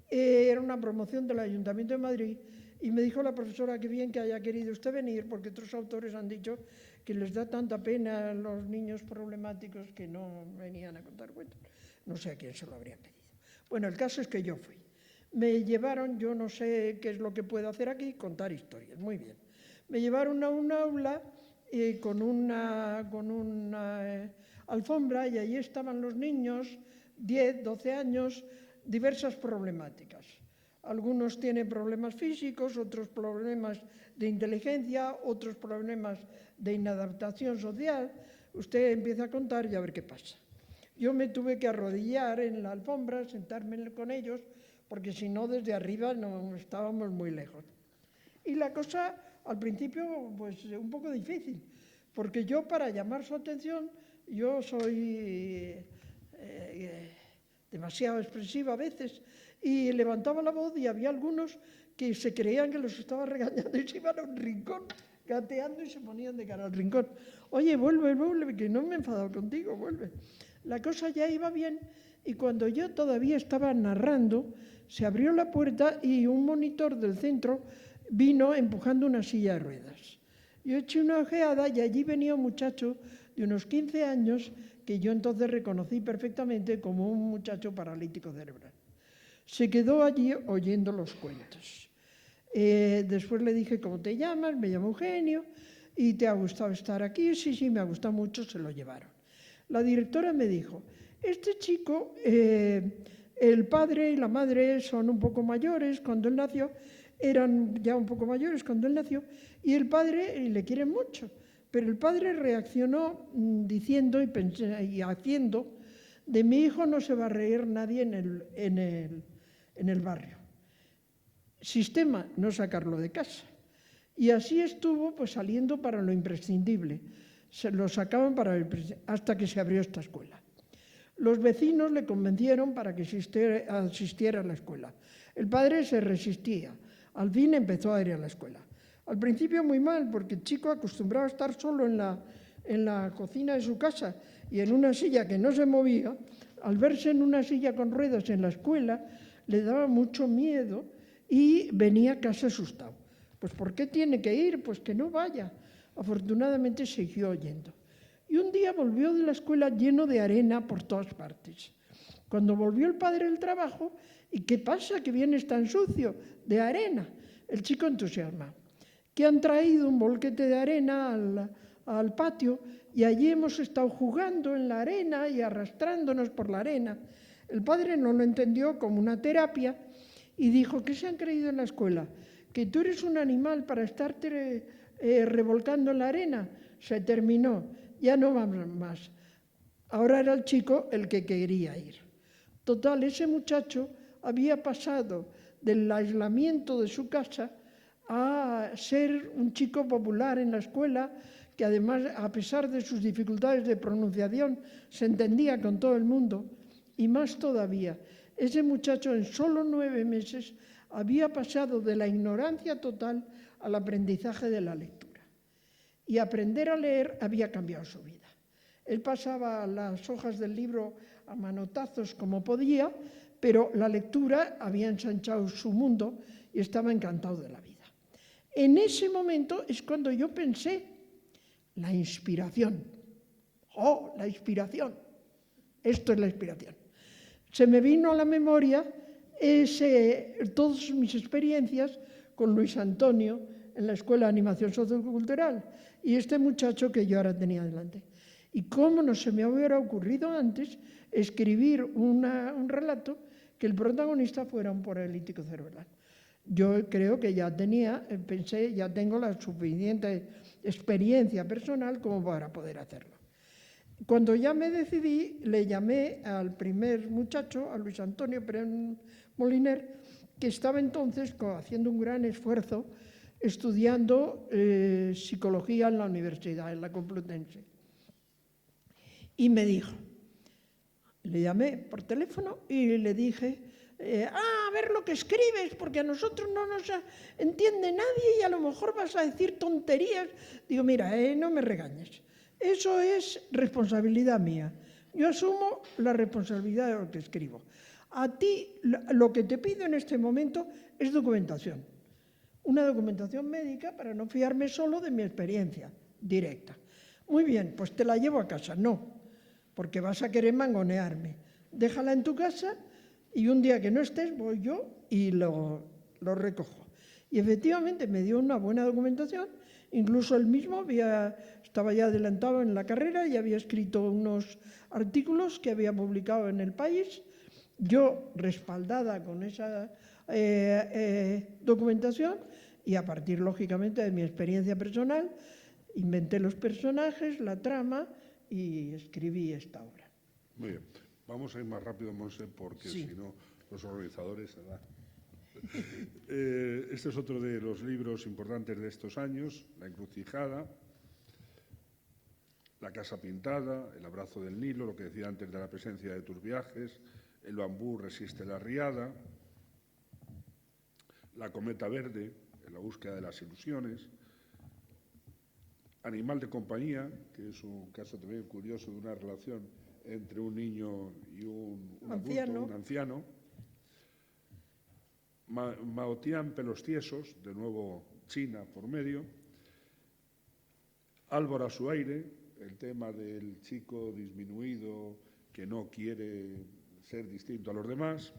era una promoción del Ayuntamiento de Madrid, y me dijo la profesora, qué bien que haya querido usted venir, porque otros autores han dicho que les da tanta pena a los niños problemáticos que no venían a contar cuentos. No sé a quién se lo habría pedido. Bueno, el caso es que yo fui. Me llevaron, yo no sé qué es lo que puedo hacer aquí, contar historias, muy bien. Me llevaron a un aula con una alfombra y allí estaban los niños, 10, 12 años, diversas problemáticas. Algunos tienen problemas físicos, otros problemas de inteligencia, otros problemas de inadaptación social. Usted empieza a contar y a ver qué pasa. Yo me tuve que arrodillar en la alfombra, sentarme con ellos, porque si no, desde arriba no estábamos muy lejos. Y la cosa, al principio, pues un poco difícil, porque yo, para llamar su atención, yo soy demasiado expresiva a veces, y levantaba la voz y había algunos que se creían que los estaba regañando y se iban a un rincón, gateando y se ponían de cara al rincón. Oye, vuelve, que no me he enfadado contigo, vuelve. La cosa ya iba bien y cuando yo todavía estaba narrando, se abrió la puerta y un monitor del centro vino empujando una silla de ruedas. Yo eché una ojeada y allí venía un muchacho de unos 15 años que yo entonces reconocí perfectamente como un muchacho paralítico cerebral. Se quedó allí oyendo los cuentos. Después le dije, ¿cómo te llamas? Me llamo Eugenio. ¿Y te ha gustado estar aquí? Sí, me ha gustado mucho, se lo llevaron. La directora me dijo, este chico, el padre y la madre son un poco mayores cuando él nació, eran ya un poco mayores cuando él nació, y el padre le quiere mucho, pero el padre reaccionó diciendo y haciendo, de mi hijo no se va a reír nadie en el barrio. Sistema, no sacarlo de casa. Y así estuvo pues saliendo para lo imprescindible. Se lo sacaban hasta que se abrió esta escuela. Los vecinos le convencieron para que asistiera a la escuela. El padre se resistía. Al fin empezó a ir a la escuela. Al principio muy mal, porque el chico, acostumbrado a estar solo en la cocina de su casa y en una silla que no se movía, al verse en una silla con ruedas en la escuela, le daba mucho miedo y venía a casa asustado. Pues ¿por qué tiene que ir? Pues que no vaya. Afortunadamente siguió yendo. Y un día volvió de la escuela lleno de arena por todas partes. Cuando volvió el padre del trabajo, ¿y qué pasa? ¿Que vienes tan sucio? De arena. El chico entusiasmado. Que han traído un bolquete de arena al patio y allí hemos estado jugando en la arena y arrastrándonos por la arena. El padre no lo entendió como una terapia y dijo, ¿qué se han creído en la escuela? ¿Que tú eres un animal para estarte revolcando en la arena? Se terminó, ya no vamos más. Ahora era el chico el que quería ir. Total, ese muchacho había pasado del aislamiento de su casa a ser un chico popular en la escuela, que además, a pesar de sus dificultades de pronunciación, se entendía con todo el mundo. Y más todavía, ese muchacho en solo 9 meses había pasado de la ignorancia total al aprendizaje de la lectura. Y aprender a leer había cambiado su vida. Él pasaba las hojas del libro a manotazos como podía, pero la lectura había ensanchado su mundo y estaba encantado de la vida. En ese momento es cuando yo pensé, la inspiración. ¡Oh, la inspiración! Esto es la inspiración. Se me vino a la memoria todas mis experiencias con Luis Antonio en la Escuela de Animación Sociocultural y este muchacho que yo ahora tenía delante. Y cómo no se me hubiera ocurrido antes escribir un relato que el protagonista fuera un paralítico cerebral. Yo creo que ya tengo la suficiente experiencia personal como para poder hacerlo. Cuando ya me decidí, le llamé al primer muchacho, a Luis Antonio Pérez Moliner, que estaba entonces haciendo un gran esfuerzo estudiando psicología en la universidad, en la Complutense. Y me dijo, le llamé por teléfono y le dije, a ver lo que escribes, porque a nosotros no nos entiende nadie y a lo mejor vas a decir tonterías. Digo, mira, no me regañes. Eso es responsabilidad mía. Yo asumo la responsabilidad de lo que escribo. A ti lo que te pido en este momento es documentación. Una documentación médica para no fiarme solo de mi experiencia directa. Muy bien, pues te la llevo a casa. No, porque vas a querer mangonearme. Déjala en tu casa y un día que no estés voy yo y lo recojo. Y efectivamente me dio una buena documentación. Incluso él mismo estaba ya adelantado en la carrera y había escrito unos artículos que había publicado en El País. Yo, respaldada con esa documentación y a partir, lógicamente, de mi experiencia personal, inventé los personajes, la trama y escribí esta obra. Muy bien. Vamos a ir más rápido, Monse, porque si no, los organizadores... Este es otro de los libros importantes de estos años, La encrucijada, La casa pintada, El abrazo del Nilo, lo que decía antes de la presencia de tus viajes, El bambú resiste la riada, La cometa verde, En la búsqueda de las ilusiones, Animal de compañía, que es un caso también curioso de una relación entre un niño y un anciano. Maotián, pelos tiesos, de nuevo China por medio. Álvaro a su aire, el tema del chico disminuido que no quiere ser distinto a los demás.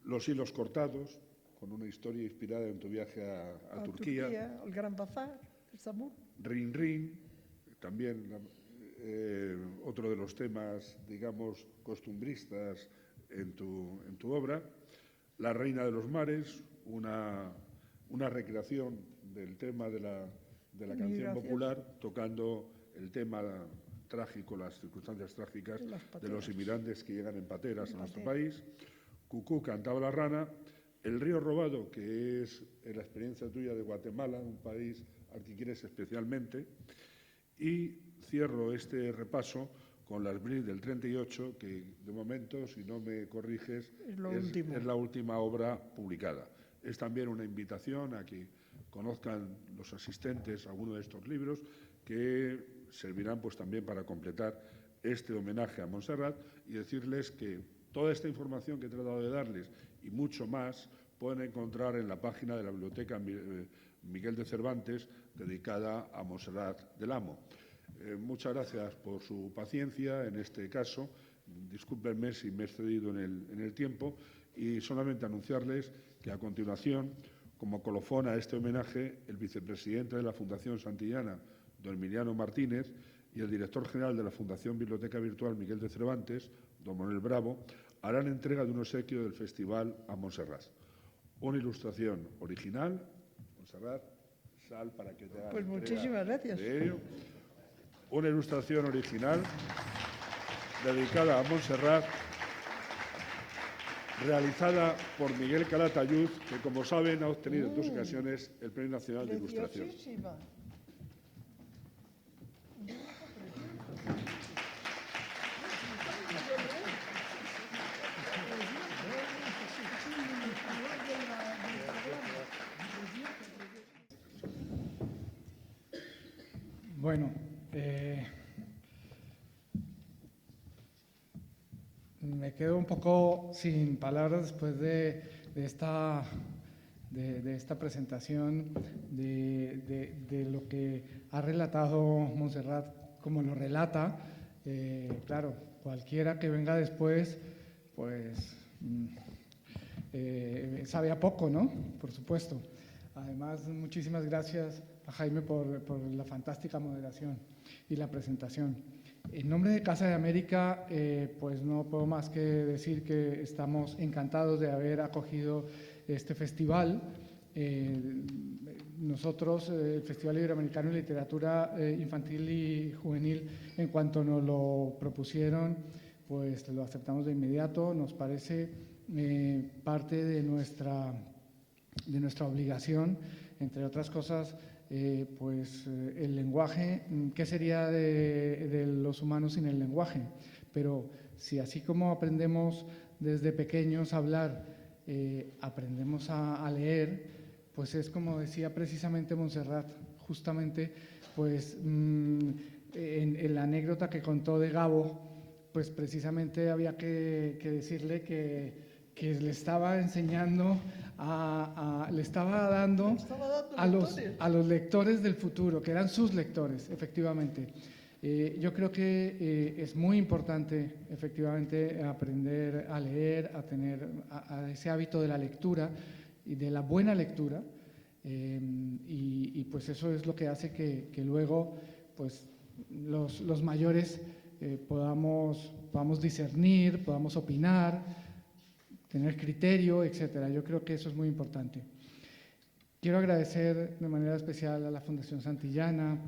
Los hilos cortados, con una historia inspirada en tu viaje a Turquía. El Gran Bazar, Estambul. Rin Rin, también otro de los temas, digamos, costumbristas en tu obra. La reina de los mares, una recreación del tema de la canción popular, tocando el tema trágico, las circunstancias trágicas de los inmigrantes que llegan en pateras a nuestro país. Cucú, cantaba la rana. El río robado, que es la experiencia tuya de Guatemala, un país al que quieres especialmente. Y cierro este repaso con Las Bris del 38, que de momento, si no me corriges, es la última obra publicada. Es también una invitación a que conozcan los asistentes a alguno de estos libros, que servirán pues también para completar este homenaje a Montserrat y decirles que toda esta información que he tratado de darles y mucho más pueden encontrar en la página de la Biblioteca Miguel de Cervantes dedicada a Montserrat del Amo. Muchas gracias por su paciencia en este caso. Discúlpenme si me he excedido en el tiempo y solamente anunciarles que a continuación, como colofón a este homenaje, el vicepresidente de la Fundación Santillana, don Emiliano Martínez, y el director general de la Fundación Biblioteca Virtual Miguel de Cervantes, don Manuel Bravo, harán entrega de un obsequio del Festival a Montserrat. Una ilustración original, Montserrat, sal para que te hagas pues muchísimas gracias. De ello. Una ilustración original dedicada a Montserrat, realizada por Miguel Calatayud, que, como saben, ha obtenido en 2 ocasiones el Premio Nacional de Ilustración. Bueno, me quedo un poco sin palabras después de esta presentación, de lo que ha relatado Montserrat, como lo relata. Claro, cualquiera que venga después, pues sabe a poco, ¿no? Por supuesto. Además, muchísimas gracias Jaime por la fantástica moderación y la presentación. En nombre de Casa de América, pues no puedo más que decir que estamos encantados de haber acogido este festival. Nosotros, el Festival Iberoamericano de Literatura Infantil y Juvenil, en cuanto nos lo propusieron, pues lo aceptamos de inmediato. Nos parece parte de nuestra obligación, entre otras cosas, pues el lenguaje. ¿Qué sería de los humanos sin el lenguaje? Pero si así como aprendemos desde pequeños a hablar, aprendemos a leer, pues es como decía precisamente Montserrat, justamente, pues en la anécdota que contó de Gabo, pues precisamente había que decirle que le estaba enseñando, le estaba dando a los lectores del futuro, que eran sus lectores, efectivamente. Yo creo que es muy importante, efectivamente, aprender a leer, a tener ese hábito de la lectura y de la buena lectura, y pues eso es lo que hace que luego pues los mayores podamos discernir, podamos opinar, tener criterio, etcétera. Yo creo que eso es muy importante. Quiero agradecer de manera especial a la Fundación Santillana,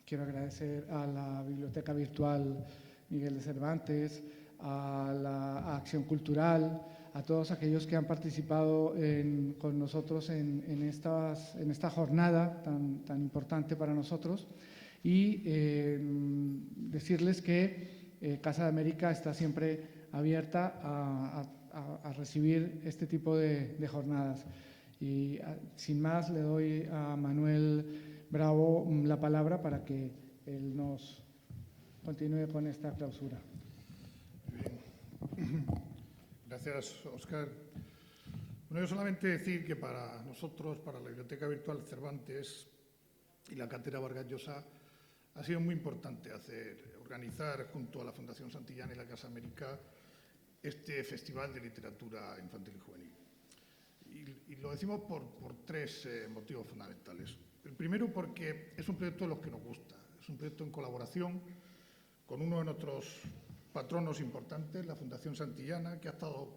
quiero agradecer a la Biblioteca Virtual Miguel de Cervantes, a la Acción Cultural, a todos aquellos que han participado con nosotros en esta jornada tan importante para nosotros, y decirles que Casa de América está siempre abierta a recibir este tipo de jornadas. Y sin más, le doy a Manuel Bravo la palabra para que él nos continúe con esta clausura. Bien. Gracias, Óscar. Bueno, yo solamente decir que para nosotros, para la Biblioteca Virtual Cervantes y la Cátedra Vargas Llosa, ha sido muy importante organizar junto a la Fundación Santillana y la Casa América este Festival de Literatura Infantil y Juvenil. Y lo decimos por tres motivos fundamentales. El primero, porque es un proyecto de los que nos gusta. Es un proyecto en colaboración con uno de nuestros patronos importantes, la Fundación Santillana, que ha estado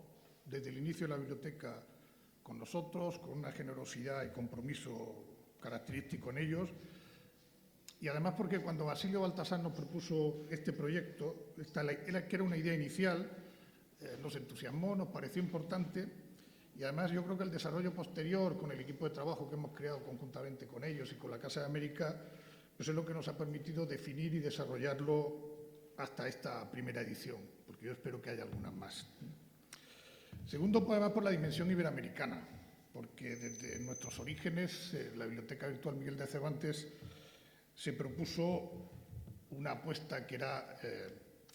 desde el inicio de la biblioteca con nosotros, con una generosidad y compromiso característico en ellos. Y además porque cuando Basilio Baltasar nos propuso este proyecto, que era una idea inicial, nos entusiasmó, nos pareció importante, y además yo creo que el desarrollo posterior con el equipo de trabajo que hemos creado conjuntamente con ellos y con la Casa de América, pues es lo que nos ha permitido definir y desarrollarlo hasta esta primera edición, porque yo espero que haya algunas más. Segundo, pues, además por la dimensión iberoamericana, porque desde nuestros orígenes la Biblioteca Virtual Miguel de Cervantes se propuso una apuesta que era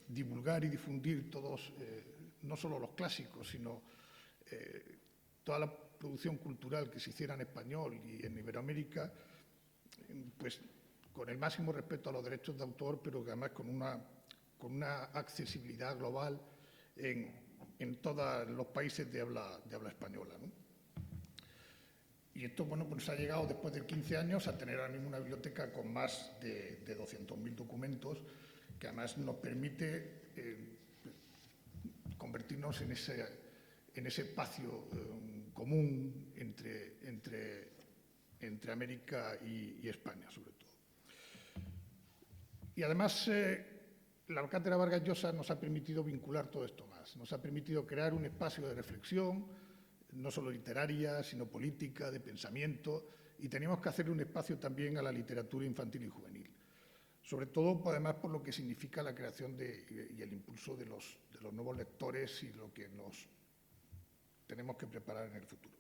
divulgar y difundir todos, no solo los clásicos, sino toda la producción cultural que se hiciera en español y en Iberoamérica, pues con el máximo respeto a los derechos de autor, pero que además con una accesibilidad global en todos los países de habla española, ¿no? Y esto, bueno, pues ha llegado después de 15 años a tener ahora mismo una biblioteca con más de 200.000 documentos, que además nos permite convertirnos en ese espacio común entre América y España, sobre todo. Y además, la Cátedra Vargas Llosa nos ha permitido vincular todo esto más, nos ha permitido crear un espacio de reflexión, no solo literaria, sino política, de pensamiento, y teníamos que hacer un espacio también a la literatura infantil y juvenil. Sobre todo, además, por lo que significa la creación y el impulso de los nuevos lectores y lo que nos tenemos que preparar en el futuro.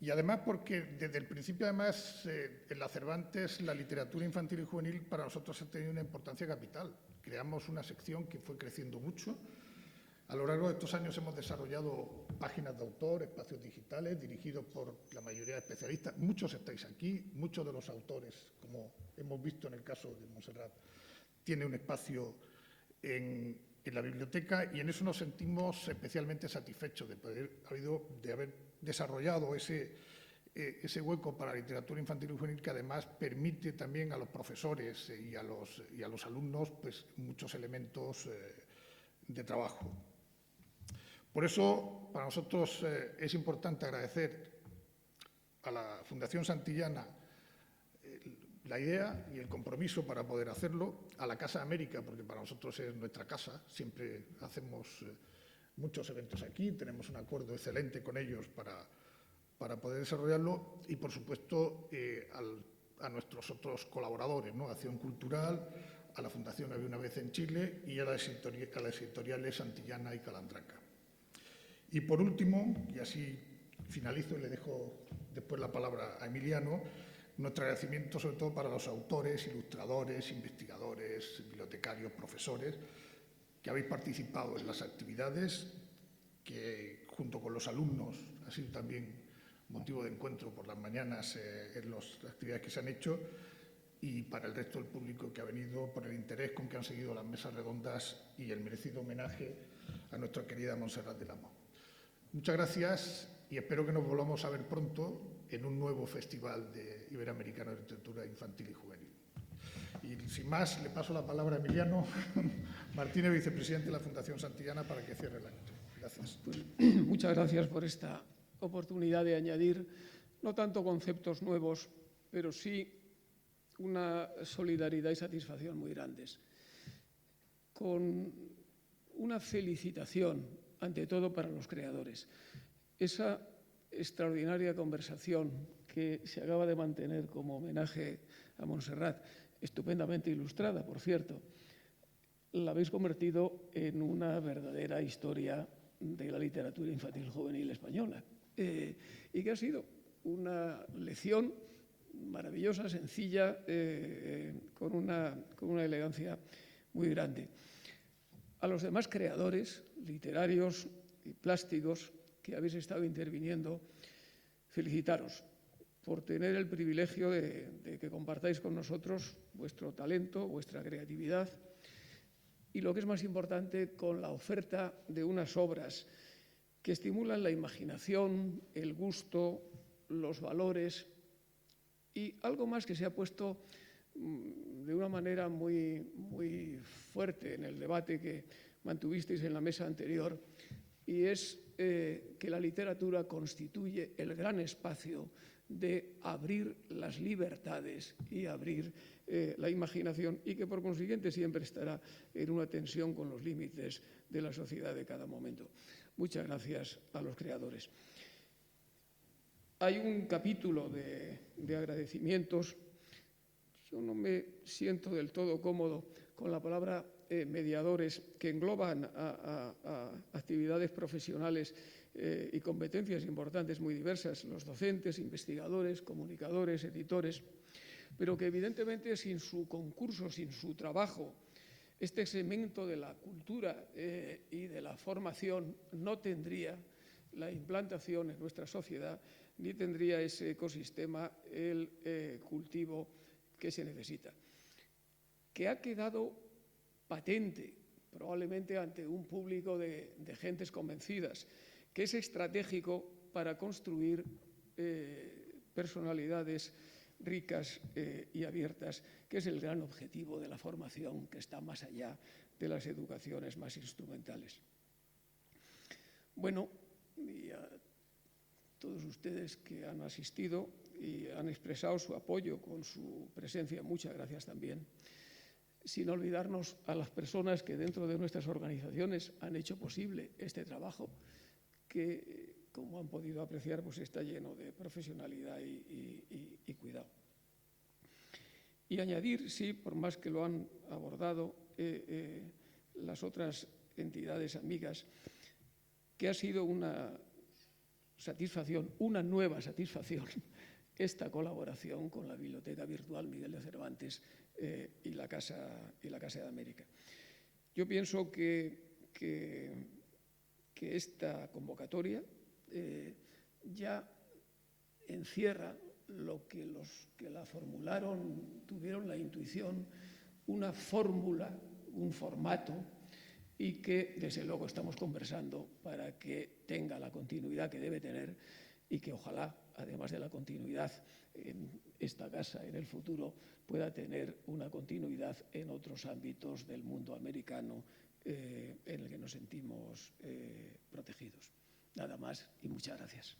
Y además porque desde el principio, además, en la Cervantes, la literatura infantil y juvenil para nosotros ha tenido una importancia capital. Creamos una sección que fue creciendo mucho. A lo largo de estos años hemos desarrollado páginas de autor, espacios digitales, dirigidos por la mayoría de especialistas. Muchos estáis aquí, muchos de los autores, como hemos visto en el caso de Montserrat, tienen un espacio en la biblioteca, y en eso nos sentimos especialmente satisfechos de haber desarrollado ese hueco para la literatura infantil y juvenil, que además permite también a los profesores y a los alumnos pues, muchos elementos de trabajo. Por eso, para nosotros es importante agradecer a la Fundación Santillana la idea y el compromiso para poder hacerlo, a la Casa América, porque para nosotros es nuestra casa, siempre hacemos muchos eventos aquí, tenemos un acuerdo excelente con ellos para poder desarrollarlo, y por supuesto a nuestros otros colaboradores, ¿no? Acción Cultural, a la Fundación Había una vez en Chile y a las editoriales Santillana y Calandraca. Y por último, y así finalizo y le dejo después la palabra a Emiliano, nuestro agradecimiento sobre todo para los autores, ilustradores, investigadores, bibliotecarios, profesores, que habéis participado en las actividades, que junto con los alumnos ha sido también motivo de encuentro por las mañanas en las actividades que se han hecho, y para el resto del público que ha venido, por el interés con que han seguido las mesas redondas y el merecido homenaje a nuestra querida Montserrat del Amo. Muchas gracias y espero que nos volvamos a ver pronto en un nuevo Festival Iberoamericano de Literatura Infantil y Juvenil. Y sin más, le paso la palabra a Emiliano Martínez, vicepresidente de la Fundación Santillana, para que cierre el acto. Gracias. Pues, muchas gracias por esta oportunidad de añadir no tanto conceptos nuevos, pero sí una solidaridad y satisfacción muy grandes. Con una felicitación, ante todo, para los creadores. Esa extraordinaria conversación que se acaba de mantener como homenaje a Montserrat, estupendamente ilustrada, por cierto, la habéis convertido en una verdadera historia de la literatura infantil juvenil española, y que ha sido una lección maravillosa, sencilla, con una elegancia muy grande. A los demás creadores literarios y plásticos que habéis estado interviniendo, felicitaros por tener el privilegio de que compartáis con nosotros vuestro talento, vuestra creatividad y, lo que es más importante, con la oferta de unas obras que estimulan la imaginación, el gusto, los valores y algo más que se ha puesto de una manera muy, muy fuerte en el debate que mantuvisteis en la mesa anterior, y es que la literatura constituye el gran espacio de abrir las libertades y abrir la imaginación, y que por consiguiente siempre estará en una tensión con los límites de la sociedad de cada momento. Muchas gracias a los creadores. Hay un capítulo de agradecimientos. Yo no me siento del todo cómodo con la palabra mediadores, que engloban a actividades profesionales y competencias importantes muy diversas, los docentes, investigadores, comunicadores, editores, pero que evidentemente sin su concurso, sin su trabajo, este segmento de la cultura y de la formación no tendría la implantación en nuestra sociedad, ni tendría ese ecosistema, el cultivo que se necesita, que ha quedado patente, probablemente ante un público de gentes convencidas, que es estratégico para construir personalidades ricas y abiertas, que es el gran objetivo de la formación, que está más allá de las educaciones más instrumentales. Bueno, y a todos ustedes que han asistido y han expresado su apoyo con su presencia, muchas gracias también. Sin olvidarnos a las personas que dentro de nuestras organizaciones han hecho posible este trabajo, que, como han podido apreciar, pues está lleno de profesionalidad y cuidado. Y añadir, sí, por más que lo han abordado las otras entidades amigas, que ha sido una satisfacción, una nueva satisfacción, esta colaboración con la Biblioteca Virtual Miguel de Cervantes y la Casa de América. Yo pienso que esta convocatoria ya encierra lo que los que la formularon tuvieron la intuición, una fórmula, un formato, y que desde luego estamos conversando para que tenga la continuidad que debe tener y que ojalá además de la continuidad en esta casa en el futuro, pueda tener una continuidad en otros ámbitos del mundo americano en el que nos sentimos protegidos. Nada más y muchas gracias.